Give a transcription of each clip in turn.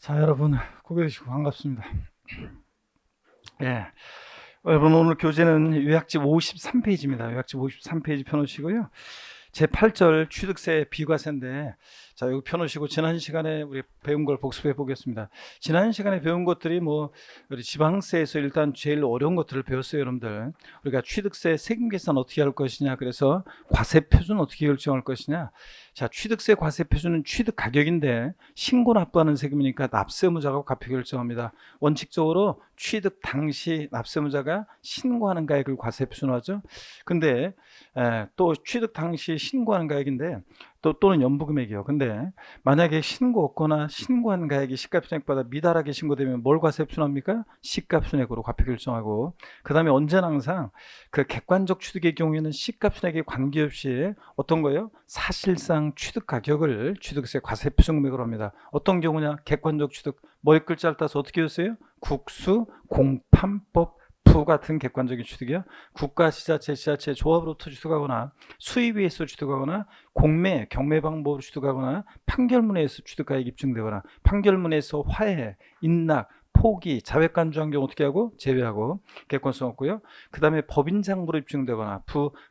자, 여러분 고개 드시고 반갑습니다. 예, 여러분 오늘 교재는 요약집 53페이지입니다. 요약집 53페이지 펴놓으시고요. 제 8절 취득세 비과세인데, 자, 여기 펴놓으시고 지난 시간에 우리 배운 걸 복습해 보겠습니다. 지난 시간에 배운 것들이 우리 지방세에서 일단 제일 어려운 것들을 배웠어요, 여러분들. 우리가 취득세 세금 계산 어떻게 할 것이냐, 그래서 과세 표준 어떻게 결정할 것이냐. 자, 취득세 과세 표준은 취득 가격인데 신고 납부하는 세금이니까 납세무자가 과표 결정합니다. 원칙적으로 취득 당시 납세무자가 신고하는 가액을 과세 표준하죠. 근데 또 취득 당시 신고하는 가액인데 또는 연부금액이요. 근데 만약에 신고 없거나 신고한 가액이 시가순액보다 미달하게 신고되면 뭘 과세 표준합니까? 시가순액으로 과표 결정하고, 그 다음에 언제나 항상 그 객관적 취득의 경우에는 시가순액에 관계없이 어떤 거예요? 사실상 취득 가격을 취득세 과세 표준금액으로 합니다. 어떤 경우냐? 객관적 취득 머리 글자를 따서 어떻게 했어요? 국수, 공판법, 부 같은 객관적인 취득이요. 국가, 지자체, 조합으로부터 취득하거나 수입에 의해서 취득하거나 공매, 경매 방법으로 취득하거나 판결문에 의해서 취득가액이 입증되거나 판결문에서 화해, 인락, 포기, 자백간주한 경우 어떻게 하고? 제외하고 객관성 없고요. 그 다음에 법인장부로 입증되거나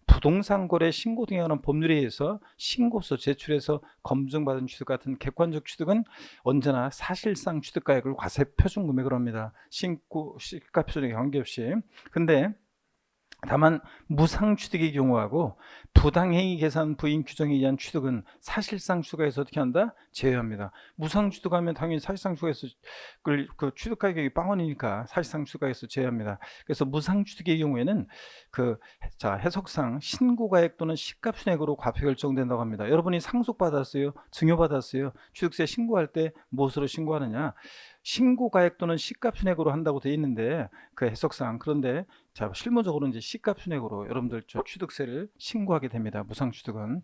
부동산 거래 신고 등에 관한 법률에 의해서 신고서 제출해서 검증받은 취득 같은 객관적 취득은 언제나 사실상 취득가액을 과세 표준 금액으로 합니다. 신고 시가 표준에 관계없이. 근데 다만 무상취득의 경우하고 부당행위 계산 부인 규정에 의한 취득은 사실상 취득에서 어떻게 한다? 제외합니다. 무상취득하면 당연히 사실상 취득에서 그 취득 가격이 빵원이니까 사실상 취득에서 제외합니다. 그래서 무상취득의 경우에는 해석상 신고가액 또는 시가순액으로 과표 결정된다고 합니다. 여러분이 상속받았어요? 증여받았어요? 취득세 신고할 때 무엇으로 신고하느냐? 신고가액 또는 시가순액으로 한다고 되어 있는데 그 해석상, 그런데 자, 실무적으로 이제 시가순액으로 여러분들 취득세를 신고하게 됩니다. 무상취득은.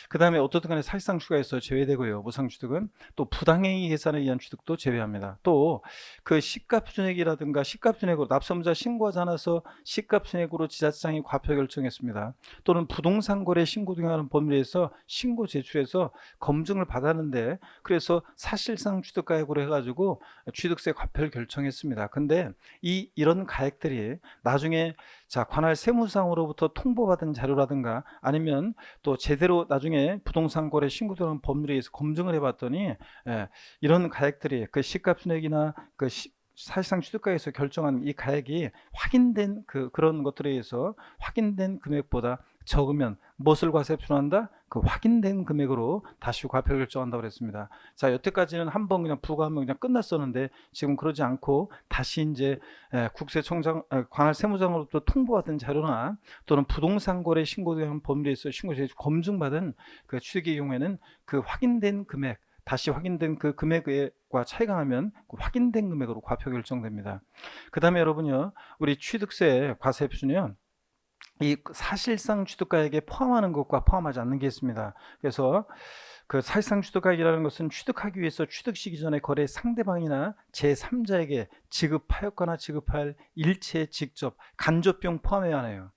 그 다음에 어떻든 간에 사실상 추가해서 제외되고요. 무상취득은 또 부당행위 계산에 의한 취득도 제외합니다. 또 그 시가순액이라든가 시가순액으로 납세무자 신고하지 않아서 시가순액으로 지자체장이 과표 결정했습니다. 또는 부동산 거래 신고 등에 관한 법률에서 신고 제출해서 검증을 받았는데 그래서 사실상 취득가액으로 해가지고 취득세 과표를 결정했습니다. 근데 이런 가액들이 나중에 관할 세무상으로부터 통보받은 자료라든가 아니면 또 제대로 나중에 부동산 거래 신고되는 법률에 의해서 검증을 해봤더니 이런 가액들이 그 시가순액이나 그 사실상 취득가에서 결정한 이 가액이 확인된 그런 것들에 의해서 확인된 금액보다 적으면 무엇을 과세 표준한다? 그 확인된 금액으로 다시 과표 결정한다고 그랬습니다. 자, 여태까지는 한번 그냥 부과하면 그냥 끝났었는데 지금 그러지 않고 다시 이제 국세청장, 관할 세무장으로부터 통보받은 자료나 또는 부동산 거래 신고된 법률에 있어 신고 제출 검증받은 그 취득의 경우에는 그 확인된 금액, 다시 확인된 그 금액과 차이가 나면 그 확인된 금액으로 과표 결정됩니다. 그 다음에 여러분요, 우리 취득세 과세 표준이요, 이 사실상 취득가액에 포함하는 것과 포함하지 않는 게 있습니다. 그래서 그 사실상 취득가액이라는 것은 취득하기 위해서 취득 시기 전에 거래 상대방이나 제3자에게 지급하였거나 지급할 일체 직접 간접비용 포함해야 하네요.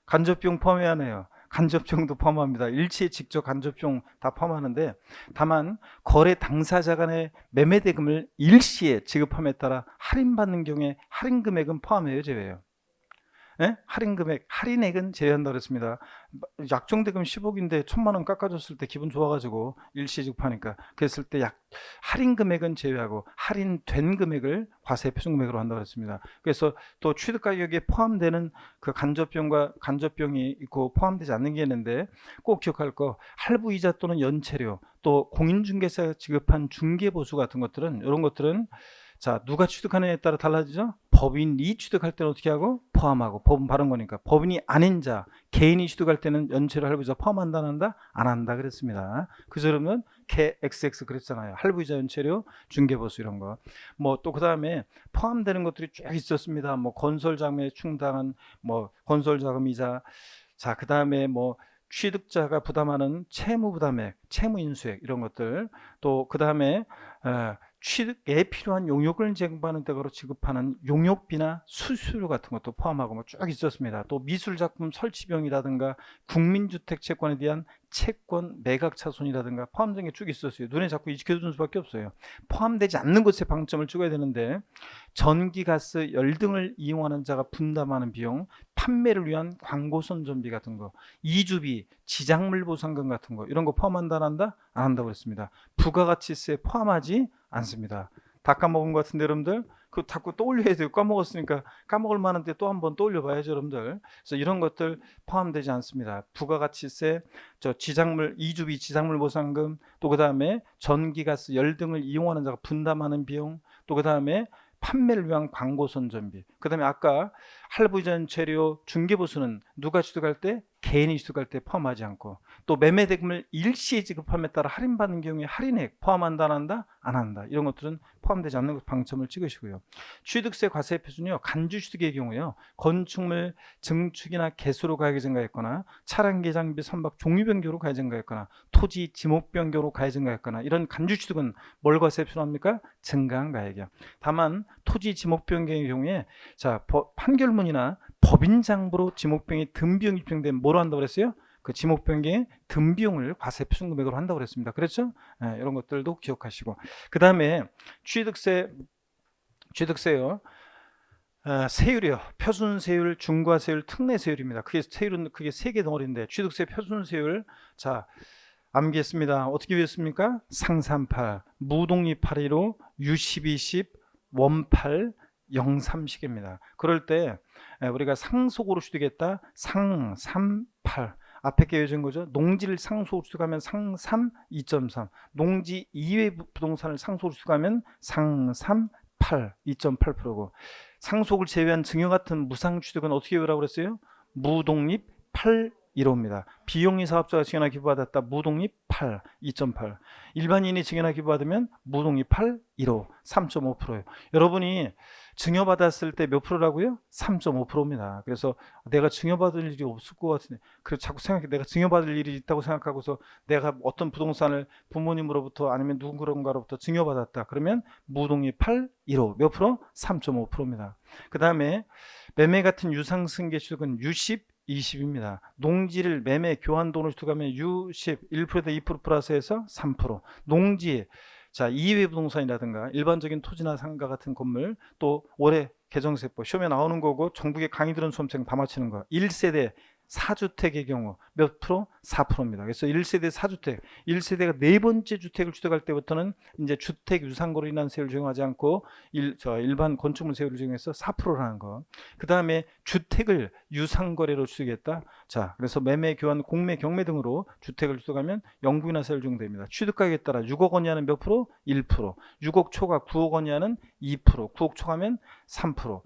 간접비용 포함해야 하네요. 간접비용도 포함합니다. 일체 직접 간접비용 다 포함하는데, 다만 거래 당사자 간의 매매 대금을 일시에 지급함에 따라 할인받는 경우에 할인 금액은 포함해요, 제외해요. 할인 금액, 할인액은 제외한다고 그랬습니다. 약정대금 10억인데 1,000만 원 깎아줬을 때 기분 좋아가지고 일시 지급하니까 그랬을 때 할인 금액은 제외하고 할인된 금액을 과세 표준 금액으로 한다고 그랬습니다. 그래서 또 취득 가격에 포함되는 그 간접비용이 있고 포함되지 않는 게 있는데 꼭 기억할 거, 할부이자 또는 연체료, 또 공인중개사가 지급한 중개보수 같은 것들은, 이런 것들은 자, 누가 취득하느냐에 따라 달라지죠? 법인이 취득할 때는 어떻게 하고? 포함하고. 법은 바른 거니까. 법인이 아닌 자, 개인이 취득할 때는 연체료, 할부이자 포함한다, 안 한다? 안 한다 그랬습니다. 그래서 그러면 XX 그랬잖아요. 할부이자, 연체료, 중개보수 이런 거. 또 그 다음에 포함되는 것들이 쭉 있었습니다. 건설자금에 충당한 건설자금이자, 자, 그 다음에 취득자가 부담하는 채무부담액, 채무인수액 이런 것들, 또 그 다음에 취득에 필요한 용역을 제공하는 데로 지급하는 용역비나 수수료 같은 것도 포함하고 뭐 쭉 있었습니다. 또 미술작품 설치 비용이라든가 국민주택 채권에 대한 채권 매각 차손이라든가 포함된 게 쭉 있었어요. 눈에 자꾸 익혀두는 수밖에 없어요. 포함되지 않는 것에 방점을 찍어야 되는데 전기, 가스, 열 등을 이용하는 자가 분담하는 비용, 판매를 위한 광고 선전비 같은 거, 이주비, 지작물 보상금 같은 거 이런 거 포함한다 안 한다? 안 한다고 그랬습니다. 부가가치세에 포함하지 않습니다. 다 까먹은 것 같은데 여러분들 그 자꾸 떠올려야 돼요. 까먹었으니까 까먹을 만한데 또 한번 떠올려 봐야죠 여러분들. 그래서 이런 것들 포함되지 않습니다. 부가가치세, 지작물, 이주비, 지작물 보상금, 또 그 다음에 전기, 가스, 열 등을 이용하는 자가 분담하는 비용, 또 그 다음에 판매를 위한 광고 선전비, 그 다음에 아까 할부전 재료 중개보수는 누가 취득할 때? 개인이 취득할 때 포함하지 않고, 또 매매대금을 일시에 지급함에 따라 할인받는 경우에 할인액 포함한다 안 한다? 안 한다. 이런 것들은 포함되지 않는 것 방점을 찍으시고요. 취득세 과세 표준이요. 간주취득의 경우에요. 건축물 증축이나 개수로 가액이 증가했거나 차량기 장비 선박 종류 변경으로 가액이 증가했거나 토지 지목 변경으로 가액이 증가했거나 이런 간주취득은 뭘 과세 표준합니까? 증가한 가액이요. 다만 토지 지목 변경의 경우에 판결문이나 법인장부로 지목병이 등비용이 집행되면 뭐로 한다고 그랬어요? 그 지목변경의 등비용을 과세 표준 금액으로 한다고 그랬습니다. 그렇죠? 이런 것들도 기억하시고, 그 다음에 취득세요. 세율이요. 표준세율, 중과세율, 특례세율입니다. 그게 세율은 그게 세 개 덩어리인데 취득세 표준세율 자 암기했습니다. 어떻게 외웠습니까? 상삼팔, 무독립 815, 유1210, 원팔 03식입니다. 그럴 때 우리가 상속으로 취득했다 상삼팔 앞에 깨어진 거죠. 농지를 상속으로 취득하면 상삼 2.3, 농지 이외 부동산을 상속으로 취득하면 상삼8 2.8%고, 상속을 제외한 증여 같은 무상 취득은 어떻게 외우라고 그랬어요? 무독립 815입니다. 비용이 사업자가 증여나 기부받았다. 무독립 8, 2.8. 일반인이 증여나 기부받으면 무독립 8, 15, 3.5%예요. 여러분이 증여받았을 때 몇 프로라고요? 3.5%입니다. 그래서 내가 증여받을 일이 없을 것 같은데, 그래서 자꾸 생각해, 내가 증여받을 일이 있다고 생각하고서 내가 어떤 부동산을 부모님으로부터 아니면 누군가로부터 증여받았다. 그러면 무독립 8, 15, 몇 프로? 3.5%입니다. 그 다음에 매매 같은 유상승계 취득은 유십, 20입니다. 농지를 매매 교환돈으로 취득하면 U10 1%대 2% 플러스해서 3%. 농지 이외 부동산이라든가 일반적인 토지나 상가 같은 건물, 또 올해 개정세법 시험에 나오는 거고 전국의 강의 들은 수험생 다 맞히는 거. 1세대 4주택의 경우 몇 프로? 4%입니다. 그래서 1세대 4주택, 1세대가 네 번째 주택을 취득할 때부터는 이제 주택 유상거로 인한 세율을 적용하지 않고 일반 건축물 세율을 적용해서 4%라는 거. 그 다음에 주택을 유상거래로 취득했다. 그래서 매매, 교환, 공매, 경매 등으로 주택을 취득하면 영부인화 세율 적용됩니다. 취득가격에 따라 6억 원 이하는 몇 프로? 1%. 6억 초과 9억 원 이하는 2%. 9억 초과면 3%.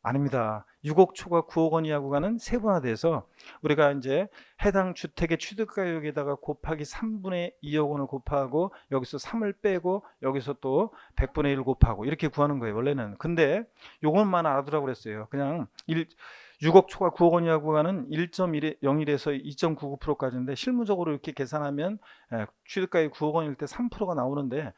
아닙니다. 6억 초과 9억 원 이하 구간은 세분화돼서 우리가 이제 해당 주택의 취득가격에다가 곱하기 3분의 2억 원을 곱하고 여기서 3을 빼고 여기서 또 100분의 1을 곱하고 이렇게 구하는 거예요 원래는. 근데 요것만 알아두라고 그랬어요. 그냥 6억 초과 9억 원 이하 구간은 1.01에서 2.99%까지인데 실무적으로 이렇게 계산하면 취득가액이 9억 원일 때 3%가 나오는데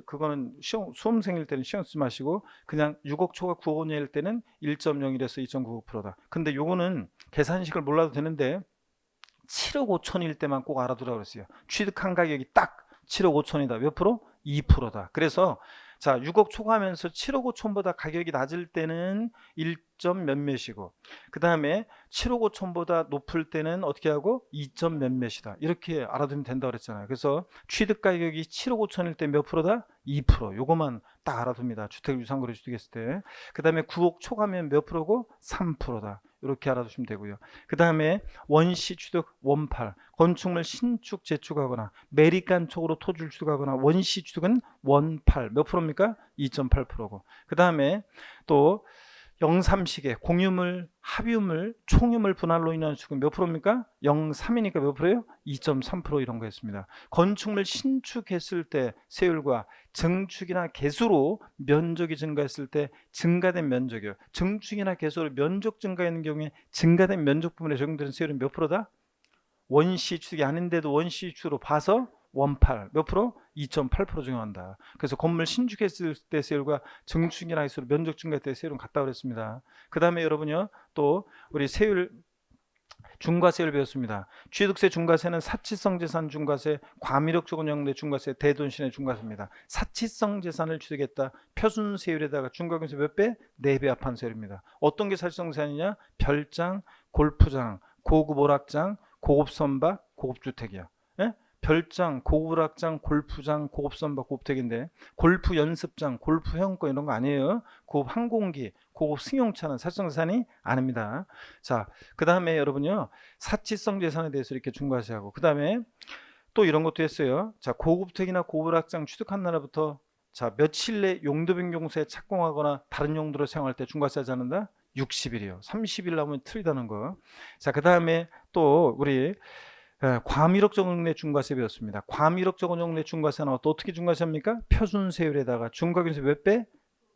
그거는 수험생일 때는 신경 쓰지 마시고 그냥 6억 초과 9억 원일 때는 1.01에서 2.99%다. 근데 요거는 계산식을 몰라도 되는데 7억 5천일 때만 꼭 알아두라고 그랬어요. 취득한 가격이 딱 7억 5천이다. 몇 프로? 2%다. 그래서 6억 초과하면서 7억 5천보다 가격이 낮을 때는 1점 몇몇이고, 그 다음에 7억 5천보다 높을 때는 어떻게 하고 2점 몇몇이다. 이렇게 알아두면 된다고 그랬잖아요. 그래서 취득 가격이 7억 5천일 때 몇 프로다? 2%. 요거만 딱 알아둡니다. 주택 유상거래 취득했을 때. 그 다음에 9억 초과면 몇 프로고? 3%다. 이렇게 알아두시면 되고요. 그 다음에 원시 취득 원팔, 건축물 신축 재축하거나 매립간 쪽으로 토지를 취득하거나 원시 취득은 원팔 몇 프로입니까? 2.8%고. 그 다음에 또 영삼식의 공유물, 합유물, 총유물 분할로 인한 수익은 몇 프로입니까? 0.3이니까 몇 프로예요? 2.3% 이런 거 했습니다. 건축물 신축했을 때 세율과 증축이나 개수로 면적이 증가했을 때 증가된 면적이요. 증축이나 개수로 면적 증가하는 경우에 증가된 면적 부분에 적용되는 세율은 몇 프로다? 원시 취득이 아닌데도 원시 취득으로 봐서 18. 몇 프로? 2.8% 증가한다. 그래서 건물 신축했을 때 세율과 증축이나 해서 면적 증가할 때 세율은 같다 그랬습니다. 그 다음에 여러분요, 또 우리 세율 중과세를 배웠습니다. 취득세 중과세는 사치성 재산 중과세, 과미력적 운영내 중과세, 대돈신의 중과세입니다. 사치성 재산을 취득했다. 표준세율에다가 중과경세 몇 배? 4배 합한 세율입니다. 어떤 게 사치성 재산이냐? 별장, 골프장, 고급 오락장, 고급 선박, 고급 주택이야. 예? 별장, 고급 오락장, 골프장, 고급 선박, 고급택인데 골프 연습장, 골프 회원권 이런 거 아니에요. 고급 항공기, 고급 승용차는 사치성 재산이 아닙니다. 자, 그 다음에 여러분요, 사치성 재산에 대해서 이렇게 중과세하고, 그 다음에 또 이런 것도 했어요. 자, 고급택이나 고급 오락장 취득한 날부터 자, 며칠 내 용도 변경세 착공하거나 다른 용도로 사용할 때 중과세하지 않는다? 60일이요. 30일 남으면 틀리다는 거. 자, 그 다음에 또 우리 과미력적 운영내 중과세 배웠습니다. 과미력적 운영내 중과세는 또 어떻게 중과세합니까? 표준세율에다가 중과경세 몇 배?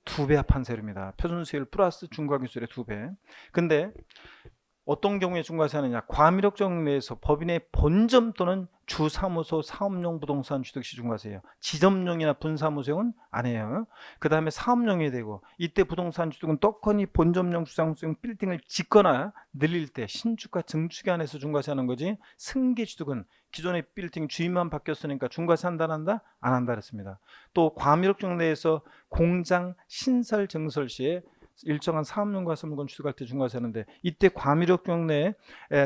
2배 합한 세율입니다. 표준세율 플러스 중과경세율의 2배. 근데 어떤 경우에 중과세하느냐? 과미력적 운영내에서 법인의 본점 또는 주사무소 사업용 부동산 취득 시 중과세예요. 지점용이나 분사무소용은 아니에요. 그 다음에 사업용이 되고, 이때 부동산 취득은 떡하니 본점용 주사무소용 빌딩을 짓거나 늘릴 때 신축과 증축에 한해서 중과세하는 거지, 승계 취득은 기존의 빌딩 주인만 바뀌었으니까 중과세 한다 안 한다? 안 한다 그랬습니다. 또 과미력적 운영내에서 공장 신설 증설 시에 일정한 사업용과 물건 취득할 때 중과세하는데, 이때 과미력적 내에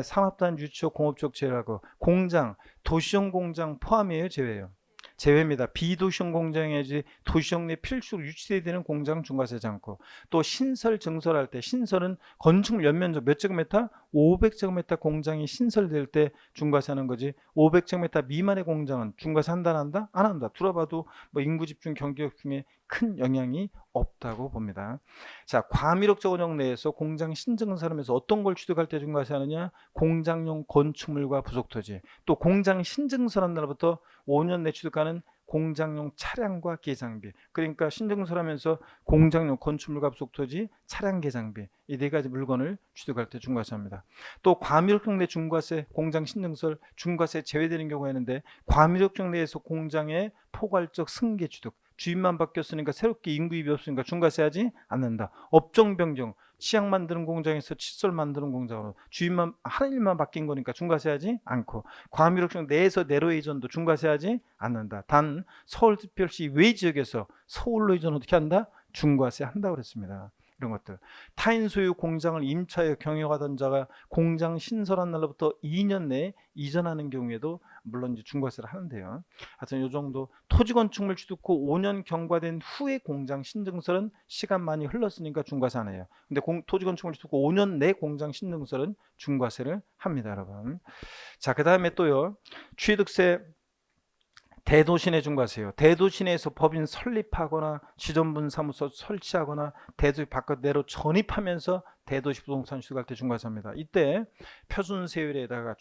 산업단 유치업 공업적 제외하고 공장, 도시용 공장 포함이에요, 제외예요? 제외입니다. 비도시용 공장이지 도시용 내 필수로 유치돼야 되는 공장 중과세하지 않고, 또 신설 증설할 때, 신설은 건축물 연면적 몇 제곱미터? 500제곱미터 공장이 신설될 때 중과세하는 거지, 500제곱미터 미만의 공장은 중과세 한다 안 한다? 안 한다. 들어봐도 뭐 인구 집중 경기력 중에 큰 영향이 없다고 봅니다. 자, 과미력적 운영 내에서 공장 신증설하면서 어떤 걸 취득할 때 중과세하느냐? 공장용 건축물과 부속토지, 또 공장 신증설한 날부터 5년 내 취득하는 공장용 차량과 계장비, 그러니까 신증설하면서 공장용 건축물과 부속토지, 차량 계장비, 이 4가지 물건을 취득할 때 중과세합니다. 또 과미력적 내 중과세, 공장 신증설 중과세 제외되는 경우가 있는데, 과미력적 내에서 공장의 포괄적 승계 취득, 주인만 바뀌었으니까 새롭게 인구입이 없으니까 중과세하지 않는다. 업종 변경, 치약 만드는 공장에서 칫솔 만드는 공장으로 주인만 한 일만 바뀐 거니까 중과세하지 않고, 과미력적 내에서 내로 이전도 중과세하지 않는다. 단 서울특별시 외 지역에서 서울로 이전 어떻게 한다? 중과세 한다고 그랬습니다. 이런 것들. 타인 소유 공장을 임차하여 경영하던 자가 공장 신설한 날로부터 2년 내에 이전하는 경우에도 물론 이제 중과세를 하는데요. 하여튼 이 정도. 토지 건축물 취득 후 5년 경과된 후에 공장 신증설은 시간 많이 흘렀으니까 중과세 안 해요. 근데 토지 건축물 취득 후 5년 내 공장 신증설은 중과세를 합니다, 여러분. 자, 그 다음에 또요, 취득세 대도시내 중과세요. 대도시내에서 법인 설립하거나 지점분 사무소 설치하거나 대도시 바깥 내로 전입하면서 대도시 부동산 취득할 때 중과세합니다. 이때 표준세율에다가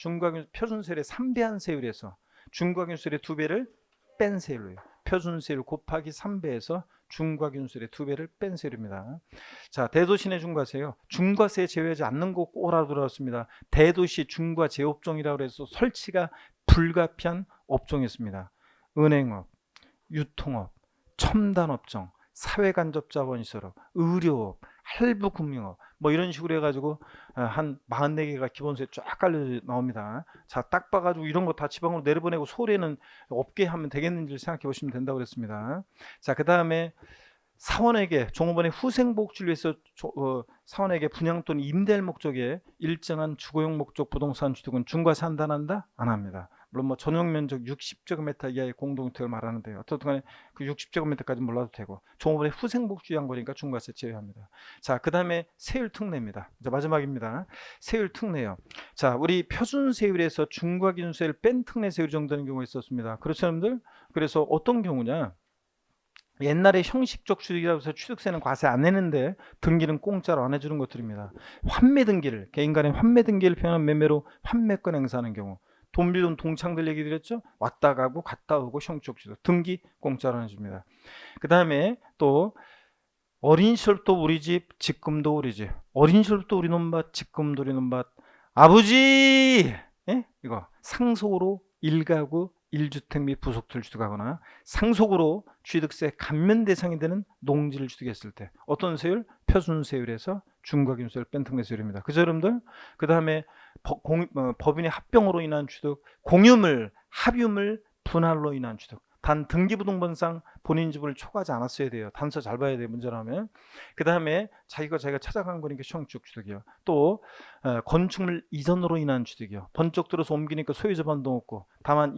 표준세율의 3배한 세율에서 중과균세율의 2배를 뺀 세율로요. 표준세율 곱하기 3배에서 중과균세율의 2배를 뺀 세율입니다. 자, 대도시내 중과세요. 중과세 제외하지 않는 거 꼭 알아들었습니다. 대도시 중과 제업종이라고 해서 설치가 불가피한 업종이었습니다. 은행업, 유통업, 첨단업종, 사회간접자본시설업, 의료업, 할부금융업, 뭐 이런 식으로 해가지고 한 44개가 기본세에 쫙 깔려 나옵니다. 자, 딱 봐가지고 이런 거 다 지방으로 내려보내고 서울에는 없게 하면 되겠는지를 생각해 보시면 된다고 그랬습니다. 자, 그 다음에 사원에게 종업원의 후생복지를 위해서 사원에게 분양 또는 임대할 목적에 일정한 주거용 목적 부동산 취득은 중과세 한다 안 한다? 안 합니다. 물론 뭐 전용 면적 60제곱미터 이하의 공동주택을 말하는데요. 어떻든 간에 그 60제곱미터까지 몰라도 되고, 종업원의 후생복지 위한 거니까 중과세 제외합니다. 자, 그 다음에 세율 특례입니다. 이제 마지막입니다. 세율 특례요. 자, 우리 표준세율에서 중과기준세율 뺀 특례 세율 정도는 경우가 있었습니다. 그렇죠, 여러분들? 그래서 어떤 경우냐? 옛날에 형식적 취득이라고 해서 취득세는 과세 안 내는데 등기는 공짜로 안 해주는 것들입니다. 환매 등기를, 개인 간의 환매 등기를 표현한 매매로 환매권 행사하는 경우, 돈 빌린 동창들 얘기 드렸죠? 왔다 가고 갔다 오고 형식 취득, 등기 공짜로 안 해줍니다. 그 다음에 또 어린 시절부터 우리 집, 지금도 우리 집. 어린 시절부터 우리 논밭, 지금도 우리 논밭. 아버지! 예? 이거 상속으로 1가구 1주택 및 부속토를 취득하거나 상속으로 취득세 감면 대상이 되는 농지를 취득했을 때 어떤 세율? 표준세율에서 중과기준세율 뺀 특례세율입니다. 그죠 여러분들? 그 다음에 법인의 합병으로 인한 취득, 공유물, 합유물 분할로 인한 취득. 단 등기부등본상 본인 집을 초과하지 않았어야 돼요. 단서 잘 봐야 돼요. 문제라면. 그 다음에 자기가 찾아간 거니까 형식 취득이요. 또 건축물 이전으로 인한 취득이요. 번쩍 들어서 옮기니까 소유자 변동 없고, 다만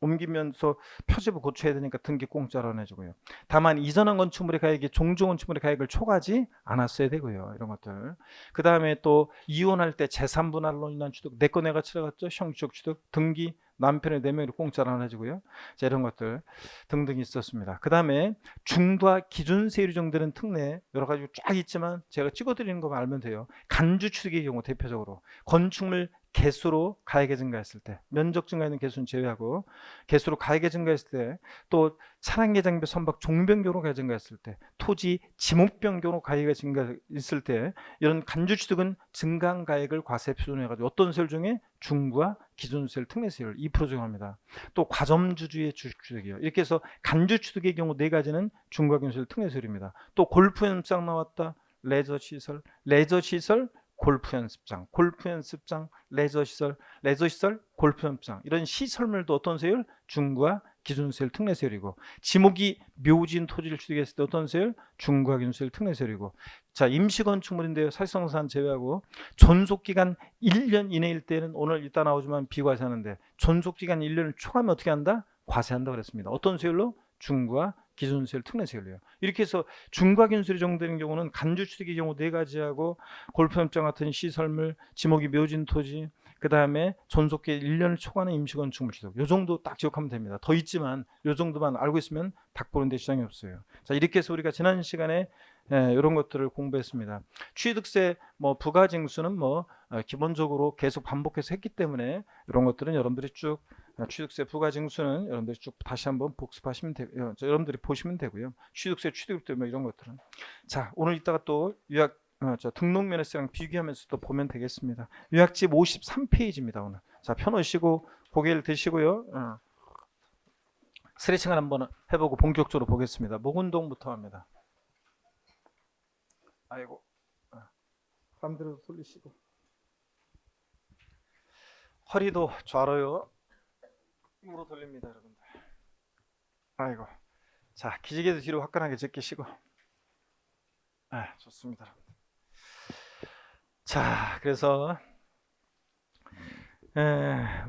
옮기면서 표지부 고쳐야 되니까 등기 공짜로 내주고요. 다만 이전한 건축물의 가액이 종조 건축물의 가액을 초과하지 않았어야 되고요. 이런 것들. 그 다음에 또 이혼할 때 재산 분할로 인한 취득, 내 거 내가 치러갔죠. 형식 취득, 등기 남편의 4명으로 공짜로 내주고요. 자, 이런 것들 등등이 있었습니다. 그 다음에 중과 기준세율이 정되는 특례 여러 가지 쫙 있지만 제가 찍어드리는 것만 알면 돼요. 간주 취득의 경우 대표적으로 건축물 개수로 가액이 증가했을 때, 면적 증가하는 개수는 제외하고 개수로 가액이 증가했을 때, 또 차량계 장비 선박 종변경으로 가액이 증가했을 때, 토지 지목 변경으로 가액이 증가했을 때, 이런 간주 취득은 증가한 가액을 과세 표준해가지고 어떤 세율 중에 중과 기준세율 특례세율 2% 적용합니다. 또 과점주주의 주식취득이요. 이렇게 해서 간주 취득의 경우 4가지는 중과 기준세율 특례세율입니다. 또 골프 연습장 나왔다. 레저시설, 골프 연습장, 레저시설, 골프 연습장. 이런 시설물도 어떤 세율? 중과 기준세율 특례세율이고, 지목이 묘진 토지를 취득했을 때 어떤 세율? 중과 기준세율 특례세율이고. 자, 임시건축물인데요. 사실상산 제외하고 존속기간 1년 이내일 때는 오늘 이따 나오지만 비과세하는데, 존속기간 1년을 초과하면 어떻게 한다? 과세한다 그랬습니다. 어떤 세율로? 중과 기준세율 특례세율이에요. 이렇게 해서 중과 기준세율이 적용되는 경우는 간주 취득의 경우 4가지하고 골프 연습장 같은 시설물, 지목이 묘진 토지, 그 다음에 존속기 1년을 초과하는 임시건축물 취득. 요 정도 딱 기억하면 됩니다. 더 있지만 요 정도만 알고 있으면 닭 보는 데 지장이 없어요. 자, 이렇게 해서 우리가 지난 시간에 이런 것들을 공부했습니다. 취득세 부가징수는 기본적으로 계속 반복해서 했기 때문에 이런 것들은 여러분들이 쭉 취득세 부가징수는 여러분들이 쭉 다시 한번 복습하시면 되고요. 여러분들이 보시면 되고요. 취득세 취득세 이런 것들은. 자, 오늘 이따가 또 등록면허세랑 비교하면서 또 보면 되겠습니다. 요약집 53페이지입니다. 오늘. 자, 펴놓으시고 고개를 드시고요. 스트레칭을 한번 해보고 본격적으로 보겠습니다. 목 운동부터 합니다. 아이고, 반대로 돌리시고 허리도 좌로요. 으로 돌립니다, 여러분들. 아이고, 자, 기지개도 뒤로 화끈하게 제끼시고. 좋습니다, 여러분들. 자, 그래서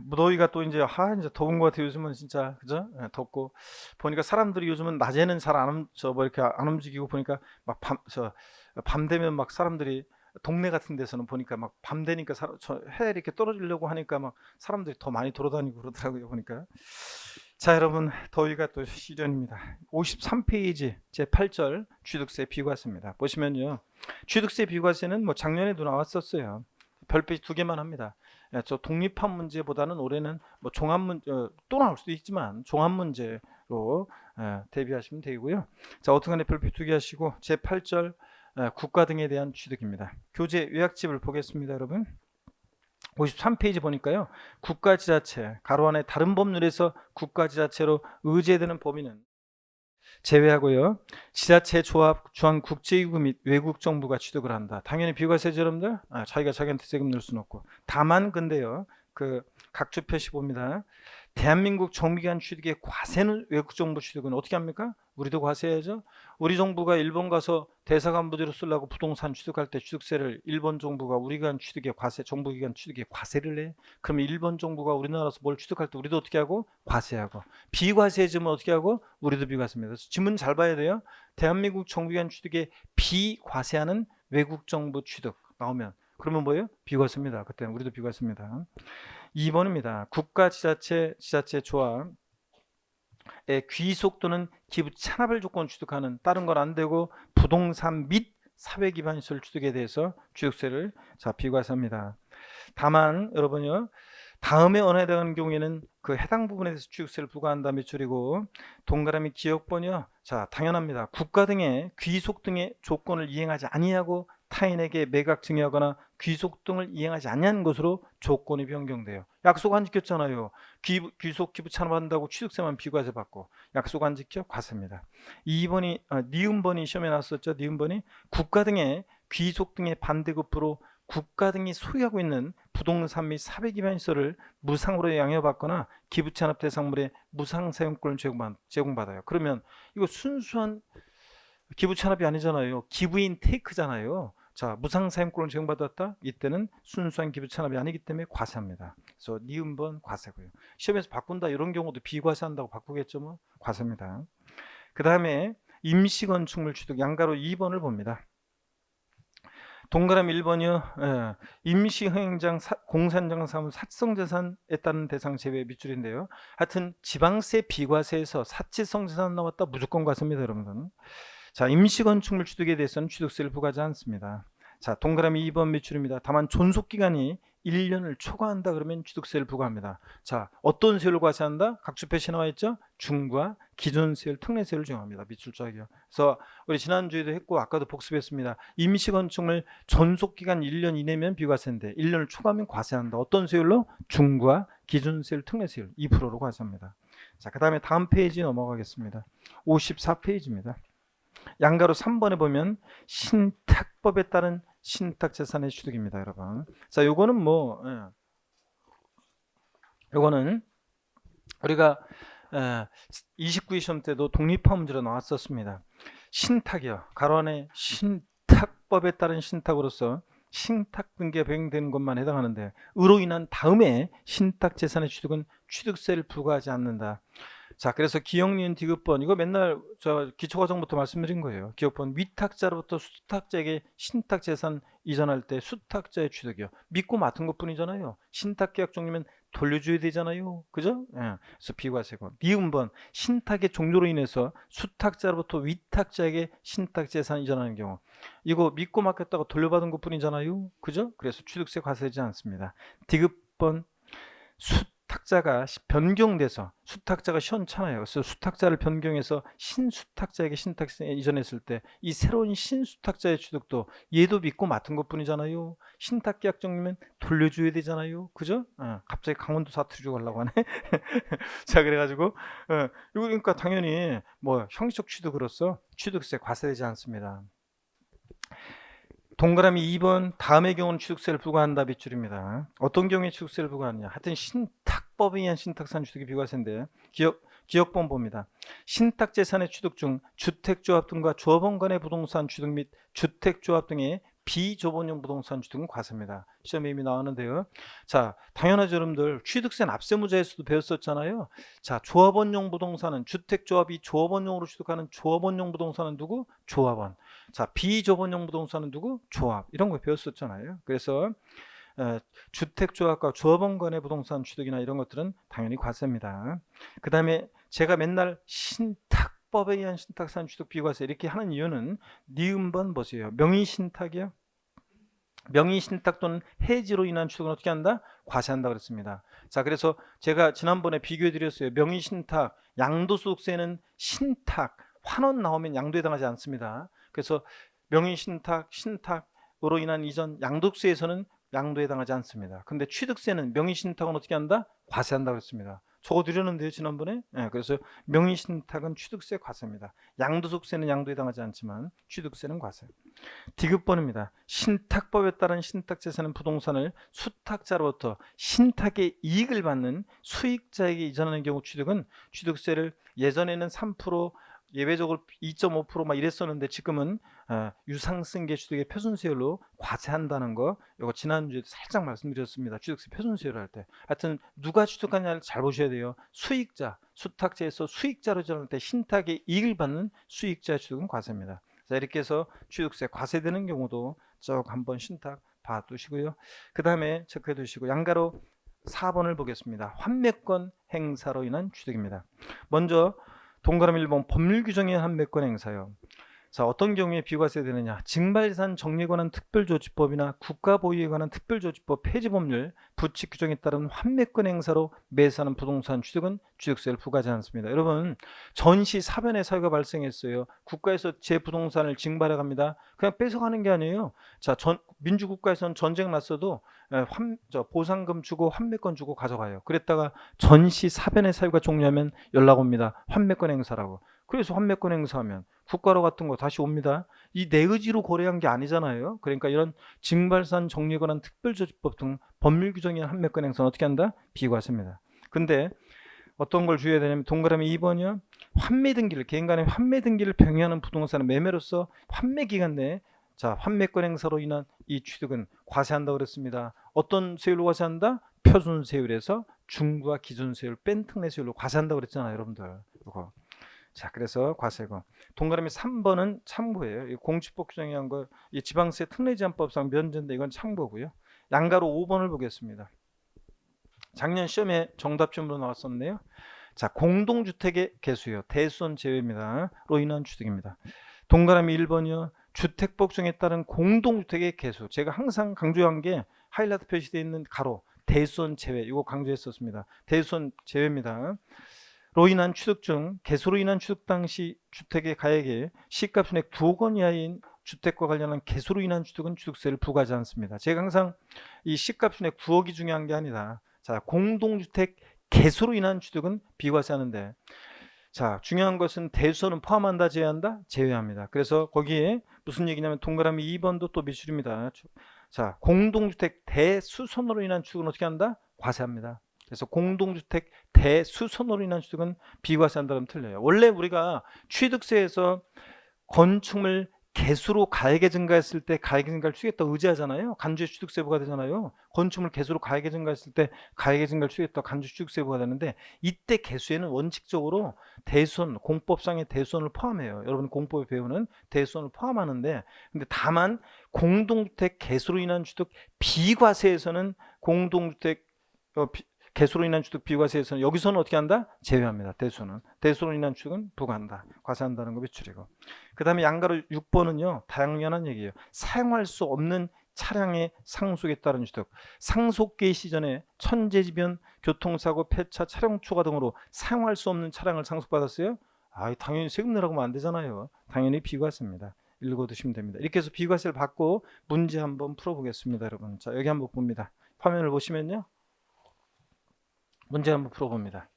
무더위가 또 이제 더운 것 같아요. 요즘은 진짜 그죠? 덥고 보니까 사람들이 요즘은 낮에는 잘 안 이렇게 안 움직이고, 보니까 막 밤 되면 막 사람들이 동네 같은 데서는 보니까 막 밤 되니까 해 이렇게 떨어지려고 하니까 막 사람들이 더 많이 돌아다니고 그러더라고요, 보니까. 자, 여러분, 더위가 또 시전입니다. 53페이지 제 8절 취득세 비과세입니다. 보시면요, 취득세 비과세는 작년에도 나왔었어요. 별표지 2개만 합니다. 저 독립한 문제보다는 올해는 종합 문제 또 나올 수도 있지만 종합 문제로 대비하시면 되고요. 자, 어떻게간에 별표 2개 하시고 제 8절 국가 등에 대한 취득입니다. 교재 요약집을 보겠습니다, 여러분. 53페이지 보니까요, 국가지자체 가로 안에 다른 법률에서 국가지자체로 의제되는 범위는 제외하고요, 지자체 조합, 주한 국제기구 및 외국 정부가 취득을 한다. 당연히 비과세죠, 여러분들. 자기가 자기한테 세금 낼 수는 없고. 다만 근데요, 각주 표시 봅니다. 대한민국 정비관 취득의 과세는 외국 정부 취득은 어떻게 합니까? 우리도 과세해야죠. 우리 정부가 일본 가서 대사관 부지로 쓰려고 부동산 취득할 때 취득세를 일본 정부가 우리간 취득에 정부기관 취득에 과세를 해. 그러면 일본 정부가 우리나라에서 뭘 취득할 때 우리도 어떻게 하고? 과세하고. 비과세지면 어떻게 하고? 우리도 비과세입니다. 그래서 지문 잘 봐야 돼요. 대한민국 정부기관 취득에 비과세하는 외국 정부 취득 나오면 그러면 뭐예요? 비과세입니다. 그때는 우리도 비과세입니다. 2번입니다. 국가 지자체 조합의 귀속 또는 기부 찬합을 조건 취득하는, 다른 건 안 되고 부동산 및 사회 기반 시설 취득에 대해서 취득세를 비과세합니다. 다만 여러분요, 다음에 언해되는 경우에는 해당 부분에 대해서 취득세를 부과한다 몇 줄이고, 동그라미 기억번이요. 자, 당연합니다. 국가 등의 귀속 등의 조건을 이행하지 아니하고 타인에게 매각 증여하거나 귀속 등을 이행하지 아니한 것으로 조건이 변경돼요. 약속 안 지켰잖아요. 귀속 기부 찬업한다고 취득세만 비과세 받고 약속 안 지켜 과세입니다. 2번이 니은번이 시험에 나왔었죠. 니은번이 국가 등의 귀속 등의 반대급부로 국가 등이 소유하고 있는 부동산 및 사회 기반 시설을 무상으로 양해받거나 기부 찬업 대상물의 무상 사용권을 제공받아요. 그러면 이거 순수한 기부 찬업이 아니잖아요. 기부인 테이크잖아요. 자, 무상 사용권을 제공받았다. 이때는 순수한 기부 찬업이 아니기 때문에 과세합니다. 그래서 니은번 과세고요. 시험에서 바꾼다 이런 경우도 비과세한다고 바꾸겠죠. 뭐 과세입니다. 그 다음에 임시건축물 취득 양가로 2번을 봅니다. 동그라미 1번이요. 임시흥행장 공산장 사무 사치성재산에 따른 대상 제외 밑줄인데요. 하여튼 지방세 비과세에서 사치성재산 나왔다 무조건 과세입니다, 여러분들. 자, 임시건축물 취득에 대해서는 취득세를 부과하지 않습니다. 자, 동그라미 2번 밑줄입니다. 다만 존속기간이 1년을 초과한다 그러면 취득세를 부과합니다. 자, 어떤 세율을 과세한다? 각주 표시 나와 있죠? 중과 기존세율, 특례세율을 정합니다. 밑줄짝이요. 그래서 우리 지난주에도 했고 아까도 복습했습니다. 임시건축물 존속기간 1년 이내면 비과세인데 1년을 초과하면 과세한다. 어떤 세율로? 중과 기존세율, 특례세율 2%로 과세합니다. 자, 그 다음에 다음 페이지 넘어가겠습니다. 54페이지입니다. 양가로 3번에 보면 신탁법에 따른 신탁재산의 취득입니다, 여러분. 자, 요거는 뭐 요거는 우리가 29회 시험 때도 독립화 문제로 나왔었습니다. 신탁이요. 가로 안에 신탁법에 따른 신탁으로서 신탁 등기가 병행되는 것만 해당하는데 으로 인한 다음에 신탁재산의 취득은 취득세를 부과하지 않는다. 자, 그래서 기억, 니은, 디귿번 이거 맨날 저 기초과정부터 말씀드린 거예요. 기억번 위탁자로부터 수탁자에게 신탁재산 이전할 때 수탁자의 취득이요. 믿고 맡은 것뿐이잖아요. 신탁계약 종료면 돌려줘야 되잖아요. 그죠? 예. 그래서 비과세고. 니은번 신탁의 종료로 인해서 수탁자로부터 위탁자에게 신탁재산 이전하는 경우 이거 믿고 맡겼다가 돌려받은 것뿐이잖아요. 그죠? 그래서 취득세 과세되지 않습니다. 디귿번 수탁자가 변경돼서 수탁자가 시원찮아요. 그래서 수탁자를 변경해서 신수탁자에게 신탁세 이전했을 때 이 새로운 신수탁자의 취득도 얘도 믿고 맡은 것뿐이잖아요. 신탁계약 정리면 돌려줘야 되잖아요. 그죠? 갑자기 강원도 사투리로 가려고 하네. 자, 그래가지고 이거 그러니까 당연히 뭐 형식적 취득으로서 취득세 과세되지 않습니다. 동그라미 2번 다음의 경우는 취득세를 부과한다 밑줄입니다. 어떤 경우에 취득세를 부과하느냐. 하여튼 신탁법에 의한 신탁산 취득이 비과세인데 기억본 봅니다. 신탁재산의 취득 중 주택조합 등과 조합원 간의 부동산 취득 및 주택조합 등의 비조본용 부동산 취득은 과세입니다. 시험에 이미 나왔는데요. 자, 당연하죠, 여러분들. 취득세 납세무자에서도 배웠었잖아요. 자, 조합원용 부동산은 주택조합이 조합원용으로 취득하는 조합원용 부동산은 누구? 조합원. 자, 비조합원용 부동산은 누구? 조합. 이런 거 배웠었잖아요. 그래서 주택조합과 조합원 간의 부동산 취득이나 이런 것들은 당연히 과세입니다. 그 다음에 제가 맨날 신탁법에 의한 신탁산 취득 비과세 이렇게 하는 이유는 니은번 보세요. 명의신탁이요. 명의신탁 또는 해지로 인한 취득은 어떻게 한다? 과세한다 그랬습니다. 자, 그래서 제가 지난번에 비교해 드렸어요. 명의신탁, 양도소득세는 신탁, 환원 나오면 양도에 해당하지 않습니다. 그래서 명의신탁, 신탁으로 인한 이전 양도세에서는 양도에 해당하지 않습니다. 근데 취득세는 명의신탁은 어떻게 한다? 과세한다 그랬습니다. 적어드렸는데요, 지난번에. 그래서 명의신탁은 취득세 과세입니다. 양도소득세는 양도에 해당하지 않지만 취득세는 과세. 디귿번입니다. 신탁법에 따른 신탁재산은 부동산을 수탁자로부터 신탁의 이익을 받는 수익자에게 이전하는 경우 취득은 취득세를 예전에는 3% 예외적으로 2.5% 막 이랬었는데 지금은 유상승계 취득의 표준세율로 과세한다는 거 이거 지난주에 살짝 말씀드렸습니다. 취득세 표준세율 할 때. 하여튼 누가 취득하냐를 잘 보셔야 돼요. 수익자, 수탁자에서 수익자로 전할 때 신탁의 이익을 받는 수익자 취득은 과세입니다. 자, 이렇게 해서 취득세 과세되는 경우도 쭉 한번 신탁 봐두시고요. 그 다음에 체크해 두시고 양가로 4번을 보겠습니다. 환매권 행사로 인한 취득입니다. 먼저 동그라미 1번 법률 규정에 의한 환매권 행사요. 자, 어떤 경우에 비과세 되느냐? 징발산 정리에 관한 특별조치법이나 국가보유에 관한 특별조치법 폐지법률 부칙 규정에 따른 환매권 행사로 매수하는 부동산 취득은 취득세를 부과하지 않습니다. 여러분, 전시 사변의 사유가 발생했어요. 국가에서 제 부동산을 징발해 갑니다. 그냥 뺏어가는 게 아니에요. 자, 민주국가에서는 전쟁 났어도 보상금 주고 환매권 주고 가져가요. 그랬다가 전시 사변의 사유가 종료하면 연락 옵니다. 환매권 행사라고. 그래서 환매권 행사하면 국가로 같은 거 다시 옵니다. 이 내 의지로 거래한 게 아니잖아요. 그러니까 이런 징발산 정리에 관한 특별조치법 등 법률 규정이 환매권 행사는 어떻게 한다? 비과세입니다. 근데 어떤 걸 주의해야 되냐면 동그라미 2번이요. 환매 등기를 개인 간의 환매 등기를 병행하는 부동산은 매매로서 환매 기간 내에 자, 환매권 행사로 인한 이 취득은 과세한다고 그랬습니다. 어떤 세율로 과세한다? 표준세율에서 중과 기준세율 뺀 특례 세율로 과세한다고 그랬잖아요, 여러분들. 이거. 자, 그래서 과세고. 동그라미 3번은 참고예요. 공시법 규정에 한 거, 이 지방세 특례제한법상 면제인데 이건 참고고요. 양가로 5번을 보겠습니다. 작년 시험에 정답점으로 나왔었네요. 자, 공동주택의 개수요. 대수원 제외입니다. 로 인한 취득입니다. 동그라미 1번이요. 주택법 규정에 따른 공동주택의 개수. 제가 항상 강조한 게 하이라이트 표시되어 있는 가로. 대수원 제외. 이거 강조했었습니다. 대수원 제외입니다. 로 인한 취득 중 개수로 인한 취득 당시 주택의 가액이 시가순액 9억 원 이하인 주택과 관련한 개수로 인한 취득은 취득세를 부과하지 않습니다. 제가 항상 이 시가순액 9억이 중요한 게 아니다. 자, 공동주택 개수로 인한 취득은 비과세하는데, 자, 중요한 것은 대수원은 포함한다, 제외한다? 제외합니다. 그래서 거기에 무슨 얘기냐면 동그라미 2번도 또 미술입니다. 자, 공동주택 대수선으로 인한 취득은 어떻게 한다? 과세합니다. 그래서 공동주택 대수선으로 인한 취득은 비과세한다면 틀려요. 원래 우리가 취득세에서 건축물 개수로 가액이 증가했을 때 가액이 증가를 추겠다 의지하잖아요. 간주의 취득세 부과되잖아요. 건축물 개수로 가액이 증가했을 때 가액이 증가를 추겠다 간주 취득세 부과되는데, 이때 개수에는 원칙적으로 대수원, 공법상의 대수원을 포함해요. 여러분 공법에 배우는 대수원을 포함하는데, 근데 다만 공동주택 개수로 인한 취득 비과세에서는 공동주택 개수로 인한 취득 비과세에서는 여기서는 어떻게 한다? 제외합니다. 대수로 인한 취득은 부과한다. 과세한다는 거 비추리고. 그 다음에 양가로 6번은요. 당연한 얘기예요. 사용할 수 없는 차량의 상속에 따른 취득. 상속 개시 시전에 천재지변, 교통사고, 폐차, 차량 초과 등으로 사용할 수 없는 차량을 상속받았어요. 당연히 세금 내라고 하면 안 되잖아요. 당연히 비과세입니다. 읽어두시면 됩니다. 이렇게 해서 비과세를 받고 문제 한번 풀어보겠습니다, 여러분. 자, 여기 한번 봅니다. 화면을 보시면요. 문제 한번 풀어봅니다.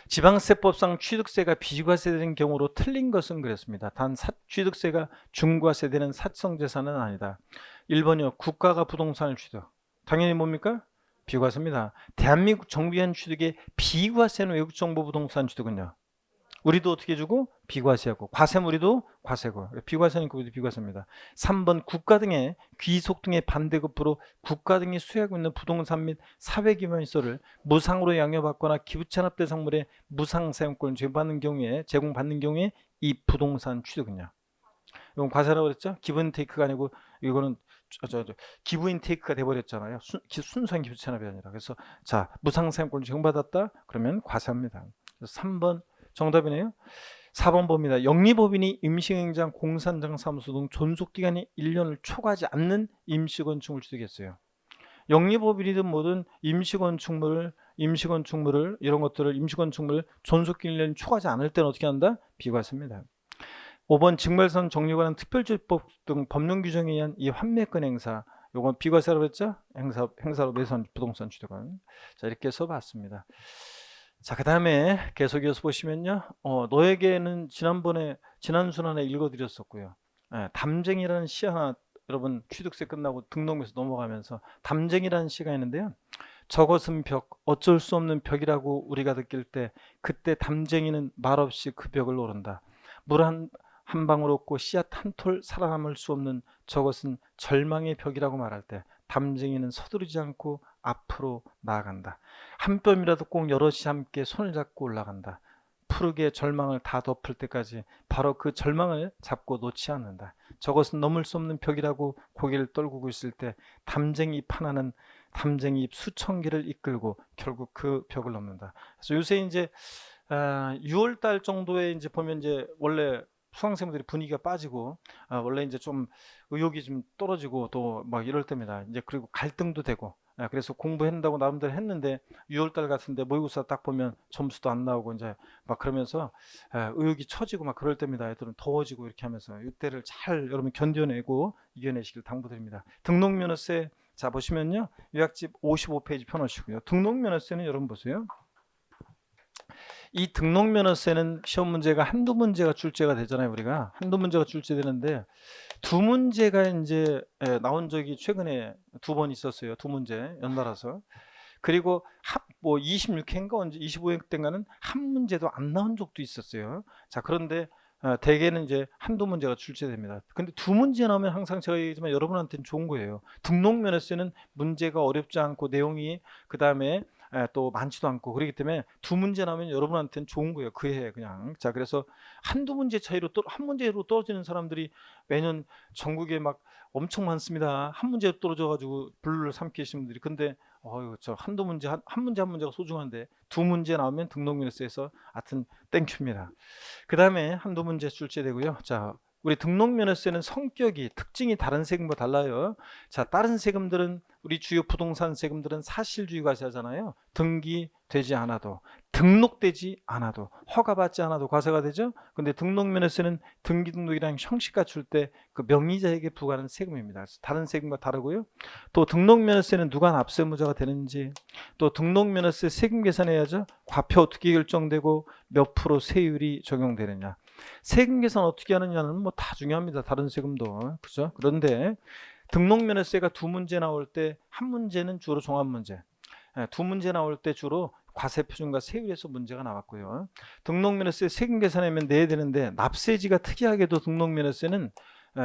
지방세법상 취득세가 비과세되는 경우로 틀린 것은 그랬습니다. 단 취득세가 중과세되는 사적재산은 아니다. 1번이요. 국가가 부동산을 취득. 당연히 뭡니까? 비과세입니다. 대한민국 정부한 취득의 비과세는 외국정보 부동산 취득은요. 우리도 어떻게 주고? 비과세하고. 과세는 우리도 과세고. 비과세니까 우리도 비과세입니다. 3번 국가 등의 귀속 등의 반대급부로 국가 등이 수여하고 있는 부동산 및 사회기반시설을 무상으로 양도받거나 기부찬합 대상물의 무상사용권을 제공받는 경우에 이 부동산 취득은요. 이건 과세라고 그랬죠? 기브인테이크가 아니고 이거는 기브인테이크가 돼버렸잖아요. 순수한 기부찬합이 아니라. 그래서 자, 무상사용권을 제공받았다? 그러면 과세합니다. 그래서 3번 정답이네요. 4번 봅니다. 영리법인이 임시행장, 공산장 사무소 등 존속기간이 1년을 초과하지 않는 임시건축물 취득했어요. 영리법인이든 뭐든 임시건축물을 이런 것들을 임시건축물 존속기간 1년 초과하지 않을 때는 어떻게 한다? 비과세입니다. 5번 징발산 정리에 관한 특별조치법 등 법령 규정에 의한 이 환매권 행사, 요건 비과세라고 했죠? 행사로 매수한 부동산 취득은. 자, 이렇게 써봤습니다. 자, 그 다음에 계속 이어서 보시면요. 너에게는 지난 순환에 읽어드렸었고요. 담쟁이라는 시 하나, 여러분 취득세 끝나고 등록에서 넘어가면서 담쟁이라는 시가 있는데요. 저것은 벽, 어쩔 수 없는 벽이라고 우리가 느낄 때 그때 담쟁이는 말없이 그 벽을 오른다. 물 한 방울 없고 씨앗 한 톨 살아남을 수 없는 저것은 절망의 벽이라고 말할 때 담쟁이는 서두르지 않고 앞으로 나아간다. 한 뼘이라도 꼭 여럿이 함께 손을 잡고 올라간다. 푸르게 절망을 다 덮을 때까지 바로 그 절망을 잡고 놓지 않는다. 저것은 넘을 수 없는 벽이라고 고개를 떨구고 있을 때 담쟁이 잎 하나는 담쟁이 잎 수천 개를 이끌고 결국 그 벽을 넘는다. 그래서 요새 이제 6월 달 정도에 이제 보면 이제 원래 수강생들이 분위기가 빠지고 원래 이제 좀 의욕이 좀 떨어지고 또 막 이럴 때입니다. 이제 그리고 갈등도 되고 그래서 공부한다고 나름대로 했는데 6월 달 같은데 모의고사 딱 보면 점수도 안 나오고 이제 막 그러면서 의욕이 처지고 막 그럴 때입니다. 애들은 더워지고 이렇게 하면서 이때를 잘 여러분 견뎌내고 이겨내시길 당부드립니다. 등록면허세 자 보시면요. 요약집 55페이지 펴놓으시고요. 등록면허세는 여러분 보세요. 이 등록면허세는 시험 문제가 한두 문제가 출제가 되잖아요. 우리가 한두 문제가 출제되는데 두 문제가 이제 나온 적이 최근에 두 번 있었어요. 두 문제 연달아서. 그리고 뭐 26회인가 언제 25회 때인가는 한 문제도 안 나온 적도 있었어요. 자 그런데 대개는 이제 한두 문제가 출제됩니다. 근데 두 문제 나오면 항상 제가 얘기하지만 여러분한테는 좋은 거예요. 등록면허세는 문제가 어렵지 않고 내용이 그 다음에 또 많지도 않고 그렇기 때문에 두 문제 나오면 여러분한테는 좋은 거예요. 그 해 그냥. 자 그래서 한두 문제 차이로 또 한 문제로 떨어지는 사람들이 매년 전국에 막 엄청 많습니다. 한 문제로 떨어져 가지고 불을 삼키시는 분들이. 근데 저 한두 문제 한 문제 한 문제가 소중한데 두 문제 나오면 등록면허세에서 하여튼 땡큐입니다. 그 다음에 한두 문제 출제되고요. 자, 우리 등록면허세는 성격이 특징이 다른 세금과 달라요. 자, 다른 세금들은 우리 주요 부동산 세금들은 사실주의 과세하잖아요. 등기되지 않아도 등록되지 않아도 허가받지 않아도 과세가 되죠. 근데 등록면허세는 등기 등록이랑 형식 갖출 때 그 명의자에게 부과하는 세금입니다. 그래서 다른 세금과 다르고요. 또 등록면허세는 누가 납세무자가 되는지, 또 등록면허세 세금 계산해야죠. 과표 어떻게 결정되고 몇 프로 세율이 적용되느냐. 세금 계산 어떻게 하느냐는 뭐 다 중요합니다. 다른 세금도 그죠. 그런데 등록면허세가 두 문제 나올 때 한 문제는 주로 종합 문제, 두 문제 나올 때 주로 과세표준과 세율에서 문제가 나왔고요. 등록면허세 세금 계산하면 내야 되는데 납세지가 특이하게도 등록면허세는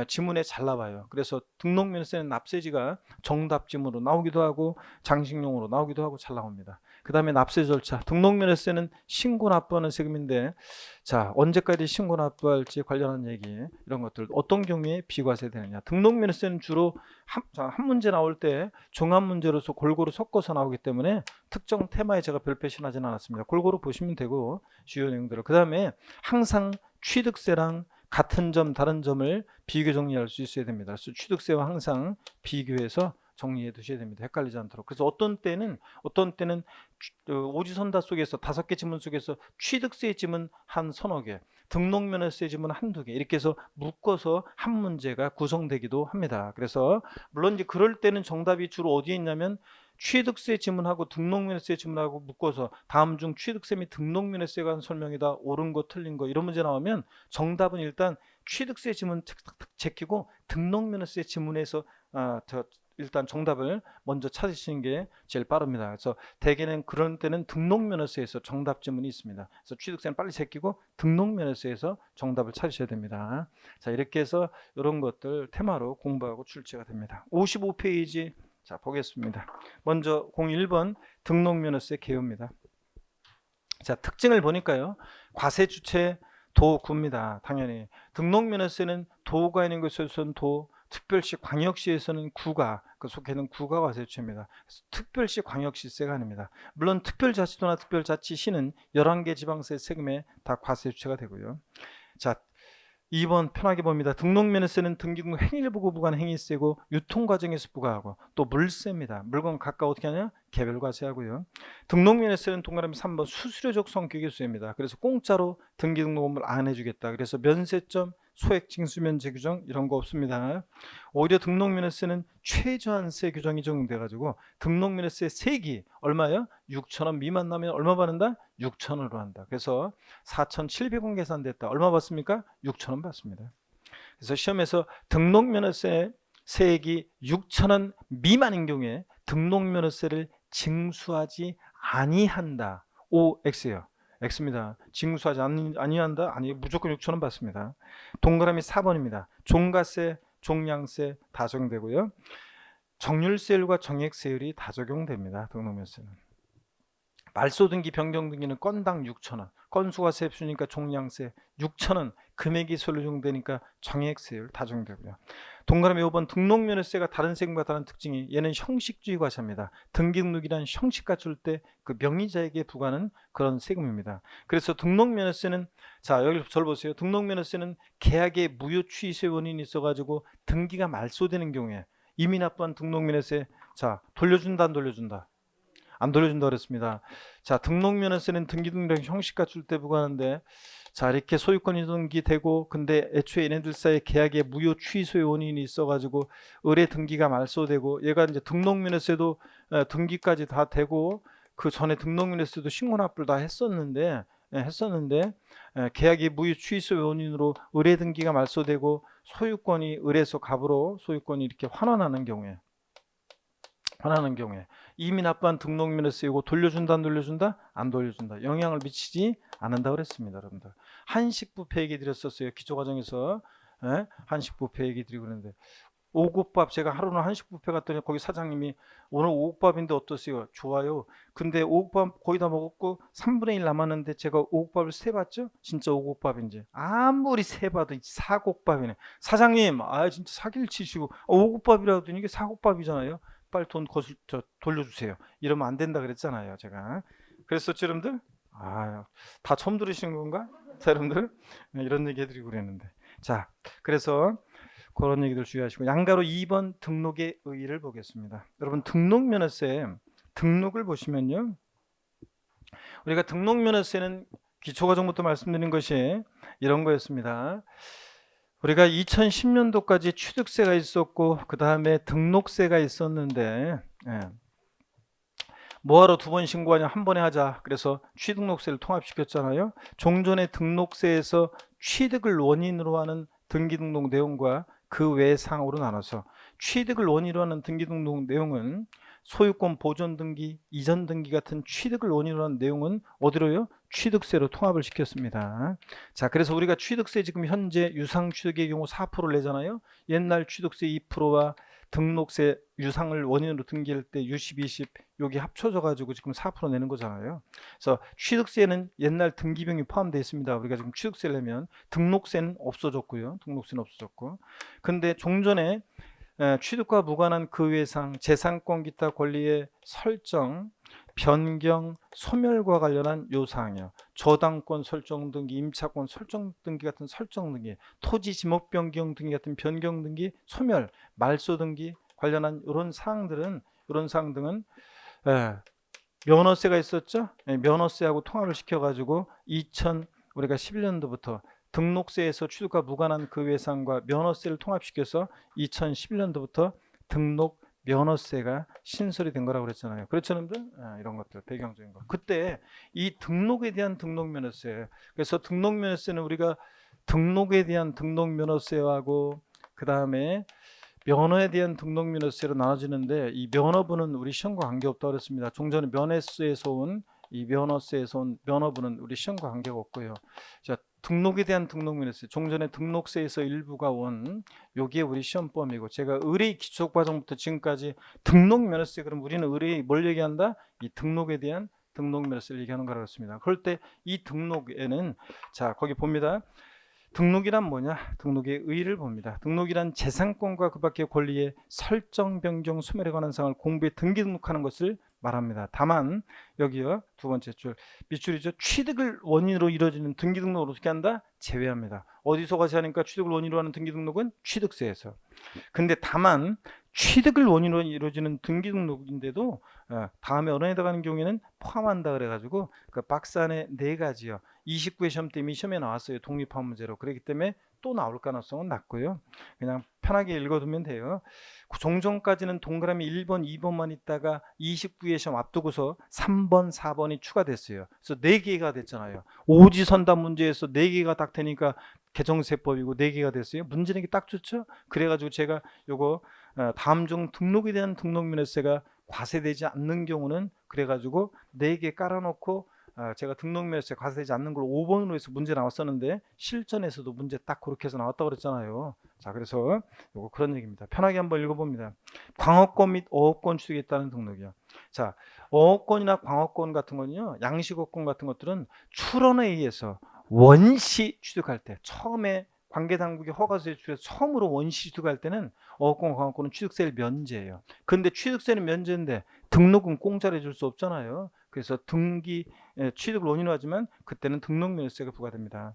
지문에 잘 나와요. 그래서 등록면허세는 납세지가 정답지문으로 나오기도 하고 장식용으로 나오기도 하고 잘 나옵니다. 그 다음에 납세 절차. 등록면허세는 신고 납부하는 세금인데 자 언제까지 신고 납부할지 관련한 얘기 이런 것들 어떤 경우에 비과세 되느냐. 등록면허세는 주로 한 문제 나올 때 종합 문제로서 골고루 섞어서 나오기 때문에 특정 테마에 제가 별표시하지는 않았습니다. 골고루 보시면 되고 주요 내용들을. 그 다음에 항상 취득세랑 같은 점 다른 점을 비교 정리할 수 있어야 됩니다. 그래서 취득세와 항상 비교해서 정리해 두셔야 됩니다. 헷갈리지 않도록. 그래서 어떤 때는 오지선다 속에서 5개 지문 속에서 취득세 지문 한 서너 개, 등록면허세 지문 한두 개 이렇게 해서 묶어서 한 문제가 구성되기도 합니다. 그래서 물론 이제 그럴 때는 정답이 주로 어디에 있냐면 취득세 지문하고 등록면허세 지문하고 묶어서 다음 중 취득세 및 등록면허세에 관한 설명이다. 옳은 거 틀린 거 이런 문제 나오면 정답은 일단 취득세 지문 제끼고 등록면허세 지문에서 일단 정답을 먼저 찾으시는 게 제일 빠릅니다. 그래서 대개는 그런 때는 등록면허세에서 정답 지문이 있습니다. 그래서 취득세는 빨리 제끼고 등록면허세에서 정답을 찾으셔야 됩니다. 자 이렇게 해서 이런 것들 테마로 공부하고 출제가 됩니다. 55페이지 자 보겠습니다. 먼저 01번 등록면허세 개요입니다. 자 특징을 보니까요. 과세 주체 도구입니다. 당연히 등록면허세는 도가 있는 곳에서는 도, 특별시 광역시에서는 구가 그 속해는 구가 과세 주체입니다. 특별시 광역시세가 아닙니다. 물론 특별자치도나 특별자치시는 11개 지방세 세금에 다 과세 주체가 되고요. 자 2번 편하게 봅니다. 등록면허세는 등기금 행일부고 부과하는 행위세고 유통과정에서 부과하고 또 물세입니다. 물건 각각 어떻게 하냐? 개별 과세하고요. 등록면허세는 동그라미 3번 수수료적 성격의 수입니다. 그래서 공짜로 등기등록금을 안 해주겠다. 그래서 면세점, 소액 징수면제 규정 이런 거 없습니다. 오히려 등록면허세는 최저한세 규정이 적용돼 가지고 등록면허세 세기 얼마예요? 6,000원 미만 나면 얼마 받는다? 6,000원으로 한다. 그래서 4,700원 계산됐다. 얼마 받습니까? 6,000원 받습니다. 그래서 시험에서 등록면허세 세액이 6,000원 미만인 경우에 등록면허세를 징수하지 아니한다. OX예요. X입니다. 징수하지 아니한다? 아니 무조건 6,000원 받습니다. 동그라미 4번입니다. 종가세, 종량세 다 적용되고요. 정률세율과 정액세율이 다 적용됩니다. 등록면허세는. 말소등기 변경등기는 건당 6,000원, 건수가 세수니까 종량세 6,000원, 금액이 설정되니까 정액세율 다 적용되고요. 동그라미 5번 등록면허세가 다른 세금과 다른 특징이 얘는 형식주의 과세입니다. 등기등록이란 형식 갖출 때 그 명의자에게 부과하는 그런 세금입니다. 그래서 등록면허세는 자 여기 절 보세요. 등록면허세는 계약의 무효 취소 원인이 있어가지고 등기가 말소되는 경우에 이미 납부한 등록면허세 자 돌려준다 안 돌려준다? 안 돌려준다 그랬습니다. 자 등록면허세는 등기등록 형식 갖출 때 부과하는데 자 이렇게 소유권 이동기되고 근데 애초에 얘네들 사이에 계약의 무효 취소의 원인이 있어가지고 의뢰 등기가 말소되고 얘가 이제 등록면허세도 등기까지 다 되고 그 전에 등록면허세도 신고 납부를 다 했었는데 계약의 무효 취소의 원인으로 의뢰 등기가 말소되고 소유권이 의뢰에서 갑으로 소유권이 이렇게 환원하는 경우에 이미 납부한 등록면허세 이거 돌려준다 안 돌려준다? 안 돌려준다. 영향을 미치지 않는다 그랬습니다. 여러분들 한식뷔페 얘기 드렸었어요. 기초과정에서 한식뷔페 얘기 드리고 그랬는데 오곡밥 제가 하루는 한식뷔페 갔더니 거기 사장님이 오늘 오곡밥인데 어떠세요? 좋아요. 근데 오곡밥 거의 다 먹었고 3분의 1 남았는데 제가 오곡밥을 세봤죠? 진짜 오곡밥인지 아무리 세봐도 사곡밥이네. 사장님 진짜 사기를 치시고 오곡밥이라고 하더니 이게 사곡밥이잖아요. 빨리 돈 돌려주세요. 이러면 안 된다 그랬잖아요. 제가 그랬었죠 여러분들? 다 처음 들으시는 건가? 자 여러분들 이런 얘기 해드리고 그랬는데 자 그래서 그런 얘기들 주의하시고 양가로 2번 등록의 의의를 보겠습니다. 여러분 등록면허세 등록을 보시면요 우리가 등록면허세는 기초과정부터 말씀드린 것이 이런 거였습니다. 우리가 2010년도까지 취득세가 있었고 그 다음에 등록세가 있었는데 뭐하러 두 번 신고하냐 한 번에 하자 그래서 취등록세를 통합시켰잖아요. 종전의 등록세에서 취득을 원인으로 하는 등기등록 내용과 그 외 사항으로 나눠서 취득을 원인으로 하는 등기등록 내용은 소유권 보존 등기, 이전 등기 같은 취득을 원인으로 하는 내용은 어디로요? 취득세로 통합을 시켰습니다. 자, 그래서 우리가 취득세 지금 현재 유상취득의 경우 4%를 내잖아요. 옛날 취득세 2%와 등록세 유상을 원인으로 등기할 때 유십, 20 여기 합쳐져 가지고 지금 4% 내는 거잖아요. 그래서 취득세는 옛날 등기비용이 포함되어 있습니다. 우리가 지금 취득세를 내면 등록세는 없어졌고요. 근데 종전에 취득과 무관한 그 외상, 재산권 기타 권리의 설정, 변경, 소멸과 관련한 요 사항이요. 저당권 설정 등기, 임차권 설정 등기 같은 설정 등기, 토지 지목 변경 등기 같은 변경 등기, 소멸, 말소 등기 관련한 이런 사항들은 면허세가 있었죠. 면허세하고 통합을 시켜가지고 우리가 11년도부터 등록세에서 취득과 무관한 그 외상과 면허세를 통합시켜서 2011년도부터 등록 면허세가 신설이 된 거라고 그랬잖아요. 그렇죠, 여러분들? 이런 것들 배경적인 거. 그때 이 등록에 대한 등록 면허세. 그래서 등록 면허세는 우리가 등록에 대한 등록 면허세하고 그 다음에 면허에 대한 등록 면허세로 나눠지는데 이 면허부는 우리 시험과 관계없다고 그랬습니다. 종전에 면허세에서 온 이 면허세에서 온 면허부는 우리 시험과 관계가 없고요. 자, 등록에 대한 등록 면허세, 종전에 등록세에서 일부가 온 여기에 우리 시험범위고 제가 의뢰 기초과정부터 지금까지 등록 면허세 그럼 우리는 의뢰 뭘 얘기한다? 이 등록에 대한 등록 면허세를 얘기하는 거라고 했습니다. 그럴 때 이 등록에는 자 거기 봅니다. 등록이란 뭐냐? 등록의 의의를 봅니다. 등록이란 재산권과 그 밖의 권리의 설정, 변경, 소멸에 관한 사항을 공부에 등기 등록하는 것을 말합니다. 다만 여기요 두 번째 줄 밑줄이죠. 취득을 원인으로 이루어지는 등기 등록을 어떻게 한다? 제외합니다. 어디서 과세하니까 취득을 원인으로 하는 등기 등록은 취득세에서. 근데 다만 취득을 원인으로 이루어지는 등기 등록인데도 다음에 언어에 들어가는 경우에는 포함한다 그래가지고 그 박스 안에 4가지요. 29회 시험 때 이미 시험에 나왔어요. 독립한 문제로. 그렇기 때문에 또 나올 가능성은 낮고요. 그냥 편하게 읽어두면 돼요. 종전까지는 동그라미 1번, 2번만 있다가 29회 시험 앞두고서 3번, 4번이 추가됐어요. 그래서 4개가 됐잖아요. 오지선답 문제에서 4개가 딱 되니까 개정세법이고 4개가 됐어요. 문제 내기 딱 좋죠. 그래가지고 제가 요거 다음 중 등록에 대한 등록 면허세가 과세되지 않는 경우는 그래가지고 4개 깔아놓고 제가 등록면허세 과세되지 않는 걸 5번으로 해서 문제 나왔었는데 실전에서도 문제 딱 그렇게 해서 나왔다고 그랬잖아요. 자, 그래서 요거 그런 얘기입니다. 편하게 한번 읽어봅니다. 광어권 및 어업권 취득에 있다는 등록이요. 자, 어업권이나 광어권 같은 거는요, 양식어권 같은 것들은 출원에 의해서 원시 취득할 때, 처음에 관계당국이 허가서에 취해서 처음으로 원시 취득할 때는 어업권, 광어권은 취득세를 면제해요. 근데 취득세는 면제인데 등록은 공짜로 해줄 수 없잖아요. 그래서 등기 취득을 원인으로 하지만 그때는 등록면허세가 부과됩니다.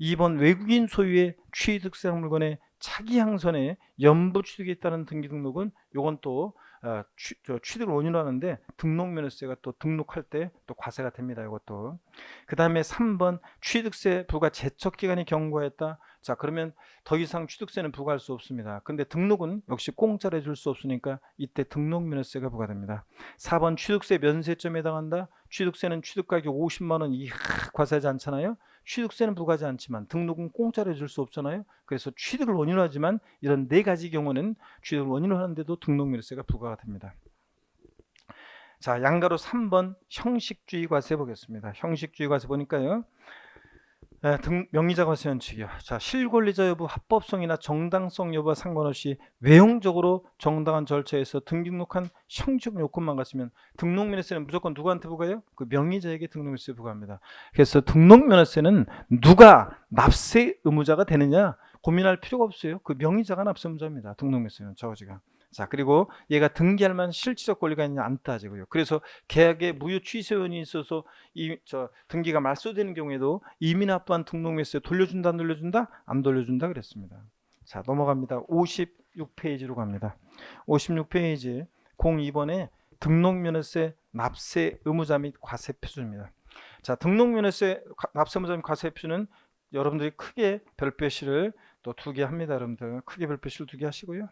2번 외국인 소유의 취득세상 물건의 차기 향선에 연부 취득이 있다는 등기 등록은 요건 또 취득을 원인으로 하는데 등록면허세가 또 등록할 때 또 과세가 됩니다. 이것도. 그 다음에 3번 취득세 부과 제척기간이 경과했다. 자, 그러면 더 이상 취득세는 부과할 수 없습니다. 근데 등록은 역시 공짜로 해줄 수 없으니까 이때 등록면허세가 부과됩니다. 4번 취득세 면세점에 해당한다. 취득세는 취득가격 50만 원 이하 과세하지 않잖아요. 취득세는 부과하지 않지만 등록은 공짜로 해줄 수 없잖아요. 그래서 취득을 원인으로 하지만 이런 네 가지 경우는 취득을 원인으로 하는데도 등록면허세가 부과가 됩니다. 자, 양가로 3번 형식주의 과세 보겠습니다. 형식주의 과세 보니까요. 명의자 과세 원칙이요. 자, 실권리자 여부, 합법성이나 정당성 여부와 상관없이 외형적으로 정당한 절차에서 등록한 형식 요건만 갖추면 등록면허세는 무조건 누구한테 부과해요? 그 명의자에게 등록면허세 부과합니다. 그래서 등록면허세는 누가 납세 의무자가 되느냐 고민할 필요가 없어요. 그 명의자가 납세 의무자입니다. 등록면허세는 저지가. 자, 그리고 얘가 등기할 만한 실질적 권리가 있느냐 안 따지고요. 그래서 계약에 무효 취소 요인이 있어서 등기가 말소되는 경우에도 이민합 또한 등록면허세 돌려준다 안 돌려준다? 안 돌려준다 그랬습니다. 자, 넘어갑니다. 56페이지로 갑니다. 56페이지 02번에 등록면허세 납세 의무자 및 과세 표준입니다. 자, 등록면허세 납세 의무자 및 과세 표준은 여러분들이 크게 별표시를 또 2개 합니다. 여러분들 크게 별표시를 2개 하시고요.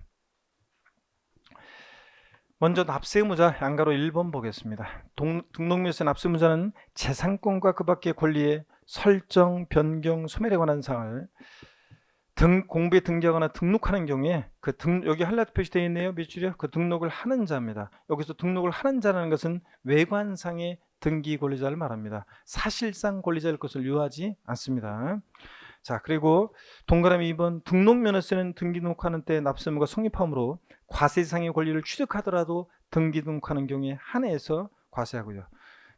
먼저 납세의무자 양가로 1번 보겠습니다. 등록면허세 납세의무자는 재산권과 그 밖의 권리의 설정, 변경, 소멸에 관한 사항을 공부에 등기하거나 등록하는 경우에 여기 하이라이트 표시되어 있네요. 몇 줄이요? 그 등록을 하는 자입니다. 여기서 등록을 하는 자라는 것은 외관상의 등기 권리자를 말합니다. 사실상 권리자일 것을 유하지 않습니다. 자, 그리고 동그라미 2번 등록면허세는 등기 등록하는 때 납세 의무가 성립하므로 과세상의 권리를 취득하더라도 등기 등록하는 경우에 한해서 과세하고요.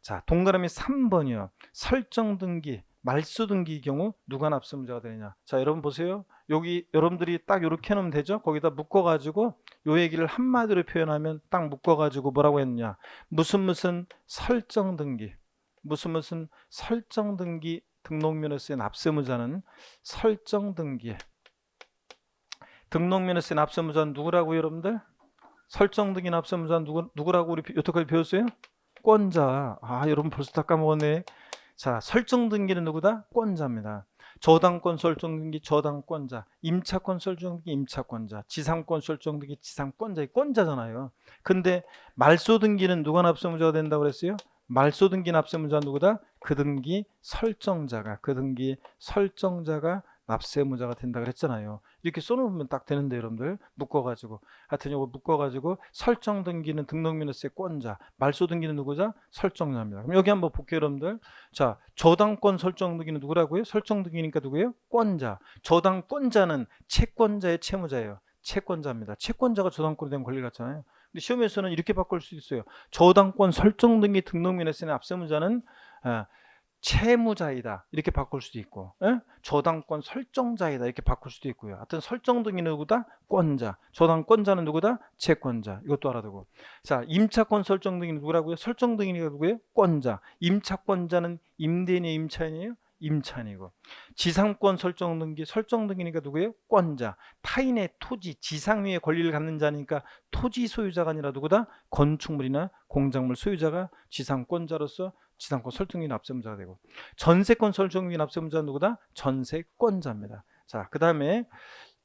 자, 동그라미 3번이요. 설정 등기, 말소 등기 경우 누가 납세 의무자가 되느냐. 자, 여러분 보세요. 여기 여러분들이 딱 이렇게 해놓으면 되죠. 거기다 묶어가지고 요 얘기를 한마디로 표현하면 딱 묶어가지고 뭐라고 했느냐. 무슨 설정 등기, 무슨 설정 등기 등록면허세 납세 의무자는 설정 등기 등록면허세 납세 의무자는 누구라고요, 여러분들? 설정 등기 납세 의무자는 누구라고 우리 여태까지 배웠어요? 권자. 아, 여러분 벌써 다 까먹었네. 자, 설정 등기는 누구다? 권자입니다. 저당권 설정 등기 저당권자, 임차권 설정 등기 임차권자, 지상권 설정 등기 지상권자, 권자잖아요. 근데 말소 등기는 누가 납세 의무자가 된다고 그랬어요? 말소 등기 납세 의무자는 누구다? 그 등기 설정자가 납세 의무자가 된다 그랬잖아요. 이렇게 써놓으면 딱 되는데 여러분들 묶어가지고 하여튼 이거 묶어가지고 설정 등기는 등록면허세 권자, 말소 등기는 누구자? 설정자입니다. 그럼 여기 한번 볼게요, 여러분들. 자, 저당권 설정 등기는 누구라고요? 설정 등기니까 누구예요? 권자. 저당권자는 채권자의 채무자예요. 채권자입니다. 채권자가 저당권에 대한 권리를 갖잖아요. 근데 시험에서는 이렇게 바꿀 수 있어요. 저당권 설정 등기 등록면허세 납세 의무자는 채무자이다 이렇게 바꿀 수도 있고, 저당권 설정자이다 이렇게 바꿀 수도 있고요. 하여튼 설정 등기는 누구다? 권자. 저당권자는 누구다? 채권자. 이것도 알아두고. 자, 임차권 설정 등기는 누구라고요? 설정 등기가 누구예요? 권자. 임차권자는 임대인이에요, 임차인이에요? 임차인이고. 지상권 설정 등기니까 누구예요? 권자. 타인의 토지, 지상 위에 권리를 갖는 자니까 토지 소유자가 아니라 누구다? 건축물이나 공작물 소유자가 지상권자로서 지상권 설정기 납세의무자가 되고, 전세권 설정기 납세의무자는 누구다? 전세권자입니다. 자, 그 다음에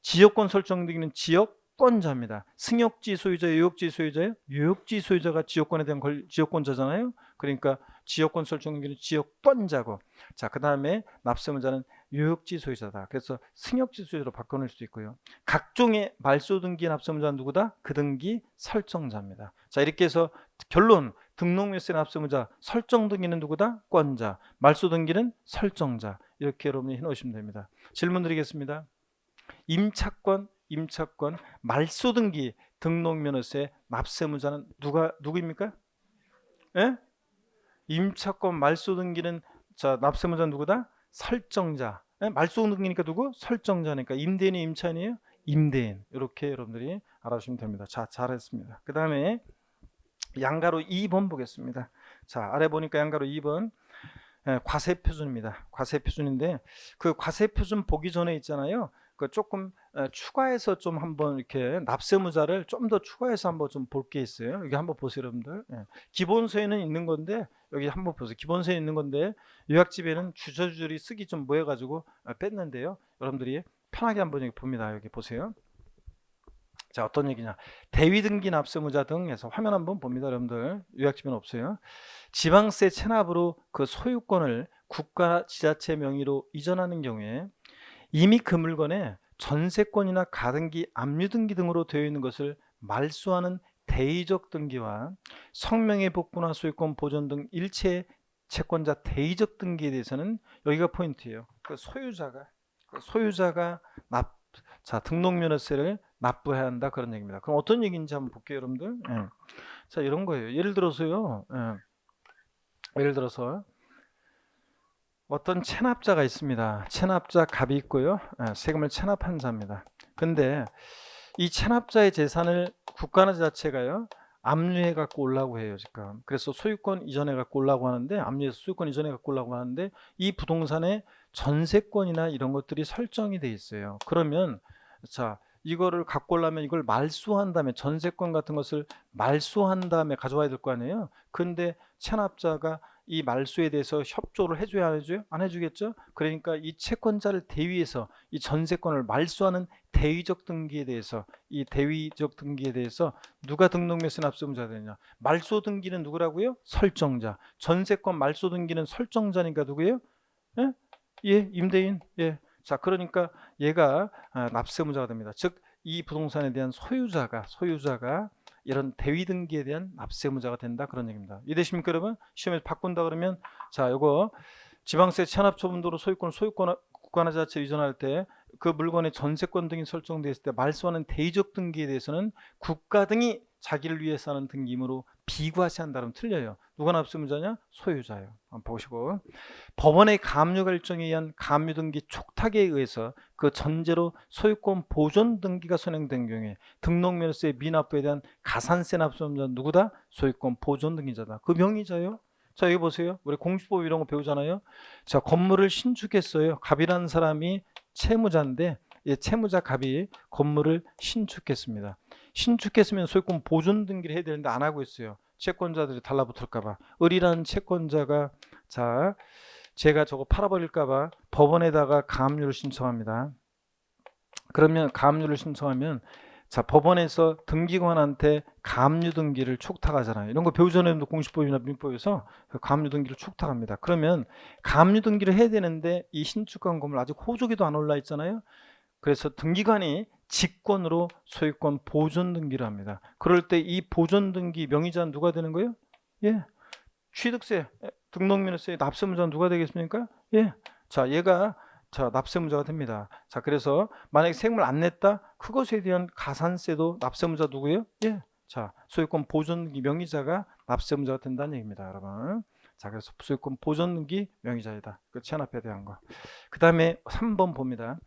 지역권 설정 등기는 지역권자입니다. 승역지 소유자, 유역지 소유자예요? 유역지 소유자가 지역권에 대한 지역권자잖아요. 그러니까 지역권 설정 등기는 지역권자고, 자, 그 다음에 납세의무자는 유역지 소유자다. 그래서 승역지 소유자로 바꿔놓을 수도 있고요. 각종의 말소 등기 납세의무자는 누구다? 그 등기 설정자입니다. 자, 이렇게 해서 결론, 등록명세 납세무자, 설정 등기는 누구다? 권자. 말소 등기는 설정자. 이렇게 여러분이 해놓으시면 됩니다. 질문 드리겠습니다. 임차권, 말소 등기, 등록면허세 납세무자는 누구입니까? 예? 임차권, 말소 등기는 자 납세무자는 누구다? 설정자. 예? 말소 등기니까 누구? 설정자니까. 임대인이 임차인이에요? 임대인. 이렇게 여러분들이 알아주시면 됩니다. 자, 잘했습니다. 그 다음에 양가로 2번 보겠습니다. 자, 아래 보니까 양가로 2번 과세표준입니다. 과세표준인데 그 과세표준 보기 전에 있잖아요. 그 조금 추가해서 좀 한번 이렇게 납세무자를 좀 더 추가해서 한번 좀 볼 게 있어요. 여기 한번 보세요, 여러분들. 기본서에는 있는 건데 여기 한번 보세요. 기본서에 있는 건데 요약집에는 주저주절이 쓰기 좀 모여가지고 뺐는데요. 여러분들이 편하게 한번 여기 봅니다. 여기 보세요. 자, 어떤 얘기냐? 대위등기 납세무자 등에서 화면 한번 봅니다, 여러분들. 요약집에는 없어요. 지방세 체납으로 그 소유권을 국가 지자체 명의로 이전하는 경우에 이미 그 물건에 전세권이나 가등기, 압류등기 등으로 되어 있는 것을 말소하는 대의적 등기와 성명의 복구나 소유권 보존 등 일체 채권자 대의적 등기에 대해서는 여기가 포인트예요. 그 소유자가 등록면허세를 납부해야 한다, 그런 얘기입니다. 그럼 어떤 얘기인지 한번 볼게요, 여러분들. 자, 이런 거예요. 예를 들어서요. 예를 들어서 어떤 체납자가 있습니다. 체납자 갑이 있고요. 세금을 체납한 자입니다. 근데 이 체납자의 재산을 국가나 지자체가요 압류해 갖고 오려고 해요, 지금. 그래서 소유권 이전해 갖고 오려고 하는데, 압류해서 소유권 이전해 갖고 오려고 하는데 이 부동산에 전세권이나 이런 것들이 설정이 돼 있어요. 그러면 자, 이거를 갖고 오려면 이걸 말소한 다음에, 전세권 같은 것을 말소한 다음에 가져와야 될 거 아니에요. 근데 체납자가 이 말소에 대해서 협조를 해줘야 안 해줘요? 안 해주겠죠? 그러니까 이 채권자를 대위해서 이 전세권을 말소하는 대위적 등기에 대해서, 이 대위적 등기에 대해서 누가 등록면세 납세무자가 되느냐? 말소 등기는 누구라고요? 설정자. 전세권 말소 등기는 설정자니까 누구예요? 예? 예, 임대인. 예. 자, 그러니까 얘가 납세무자가 됩니다. 즉 이 부동산에 대한 소유자가 이런 대위 등기에 대한 납세무자가 된다, 그런 얘기입니다. 이해되십니까, 여러분? 시험에서 바꾼다 그러면 자, 요거 지방세 체납 처분도로 소유권 국가나 지자체 이전할 때 그 물건의 전세권 등이 설정되어 있을 때 말소하는 대의적 등기에 대해서는 국가 등이 자기를 위해서 하는 등기이므로 비과세한다면 틀려요. 누가 납세무자냐? 소유자예요. 한번 보시고, 법원의 가압류 결정에 의한 가압류 등기 촉탁에 의해서 그 전제로 소유권 보존 등기가 선행된 경우에 등록면허세 미납부에 대한 가산세 납세무자는 누구다? 소유권 보존 등기자다. 그 명의자요. 자, 여기 보세요. 우리 공시법 이런 거 배우잖아요. 자, 건물을 신축했어요. 갑이라는 사람이 채무자인데, 이 채무자 갑이 건물을 신축했습니다. 신축했으면 소유권 보존 등기를 해야 되는데 안 하고 있어요. 채권자들이 달라붙을까봐. 을이라는 채권자가 자, 제가 저거 팔아버릴까봐 법원에다가 가압류를 신청합니다. 그러면 가압류를 신청하면 자, 법원에서 등기관한테 가압류 등기를 촉탁하잖아요. 이런 거 배우잖아요. 공시법이나 민법에서 가압류 등기를 촉탁합니다. 그러면 가압류 등기를 해야 되는데 이 신축한 건물 아직 호조기도 안 올라 있잖아요. 그래서 등기관이 직권으로 소유권 보존 등기를 합니다. 그럴 때 이 보존 등기 명의자는 누가 되는 거예요? 예, 취득세, 등록면허세 납세무자는 누가 되겠습니까? 예, 자, 얘가 자, 납세무자가 됩니다. 자, 그래서 만약에 세금을 안 냈다, 그것에 대한 가산세도 납세무자 누구예요? 예, 자, 소유권 보존 등기 명의자가 납세무자가 된다는 얘기입니다, 여러분. 자, 그래서 소유권 보존 등기 명의자이다. 그 체납에 대한 거. 그 다음에 3번 봅니다.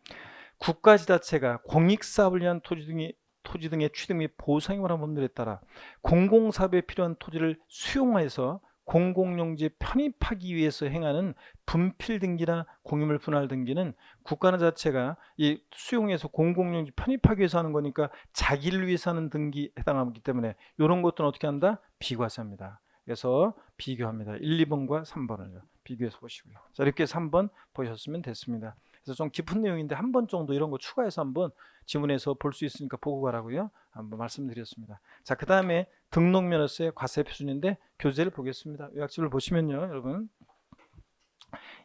국가 지자체가 공익사업을 위한 토지 등의 취득 및 보상에 관한 법률에 따라 공공사업에 필요한 토지를 수용하여서 공공용지에 편입하기 위해서 행하는 분필 등기나 공유물 분할 등기는 국가나 자체가 이 수용해서 공공용지 편입하기 위해서 하는 거니까 자기를 위해서 하는 등기에 해당하기 때문에 이런 것들은 어떻게 한다? 비과세합니다. 그래서 비교합니다. 1, 2번과 3번을요. 비교해서 보시고요. 자, 이렇게 해서 3번 보셨으면 됐습니다. 그래서 좀 깊은 내용인데 한 번 정도 이런 거 추가해서 한번 지문에서 볼 수 있으니까 보고 가라고요. 한번 말씀드렸습니다. 자, 그 다음에 등록면허세 과세표준인데 교재를 보겠습니다. 요약집을 보시면요, 여러분.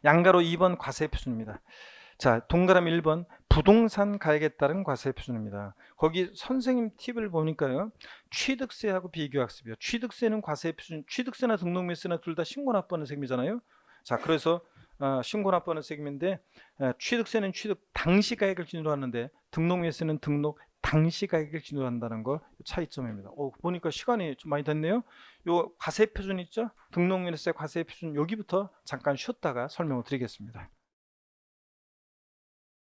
양가로 2번 과세표준입니다. 자, 동그라미 1번 부동산 가액에 따른 과세 표준입니다. 거기 선생님 팁을 보니까요. 취득세하고 비교학습이요. 취득세는 과세 표준, 취득세나 등록매세나 둘 다 신고납부하는 세금이잖아요. 자, 그래서 신고납부하는 세금인데 취득세는 취득 당시 가액을 기준으로 하는데 등록매세는 등록 당시 가액을 기준으로 한다는 거 차이점입니다. 보니까 시간이 좀 많이 됐네요. 요 과세 표준 있죠? 등록매세 과세 표준 여기부터 잠깐 쉬었다가 설명을 드리겠습니다.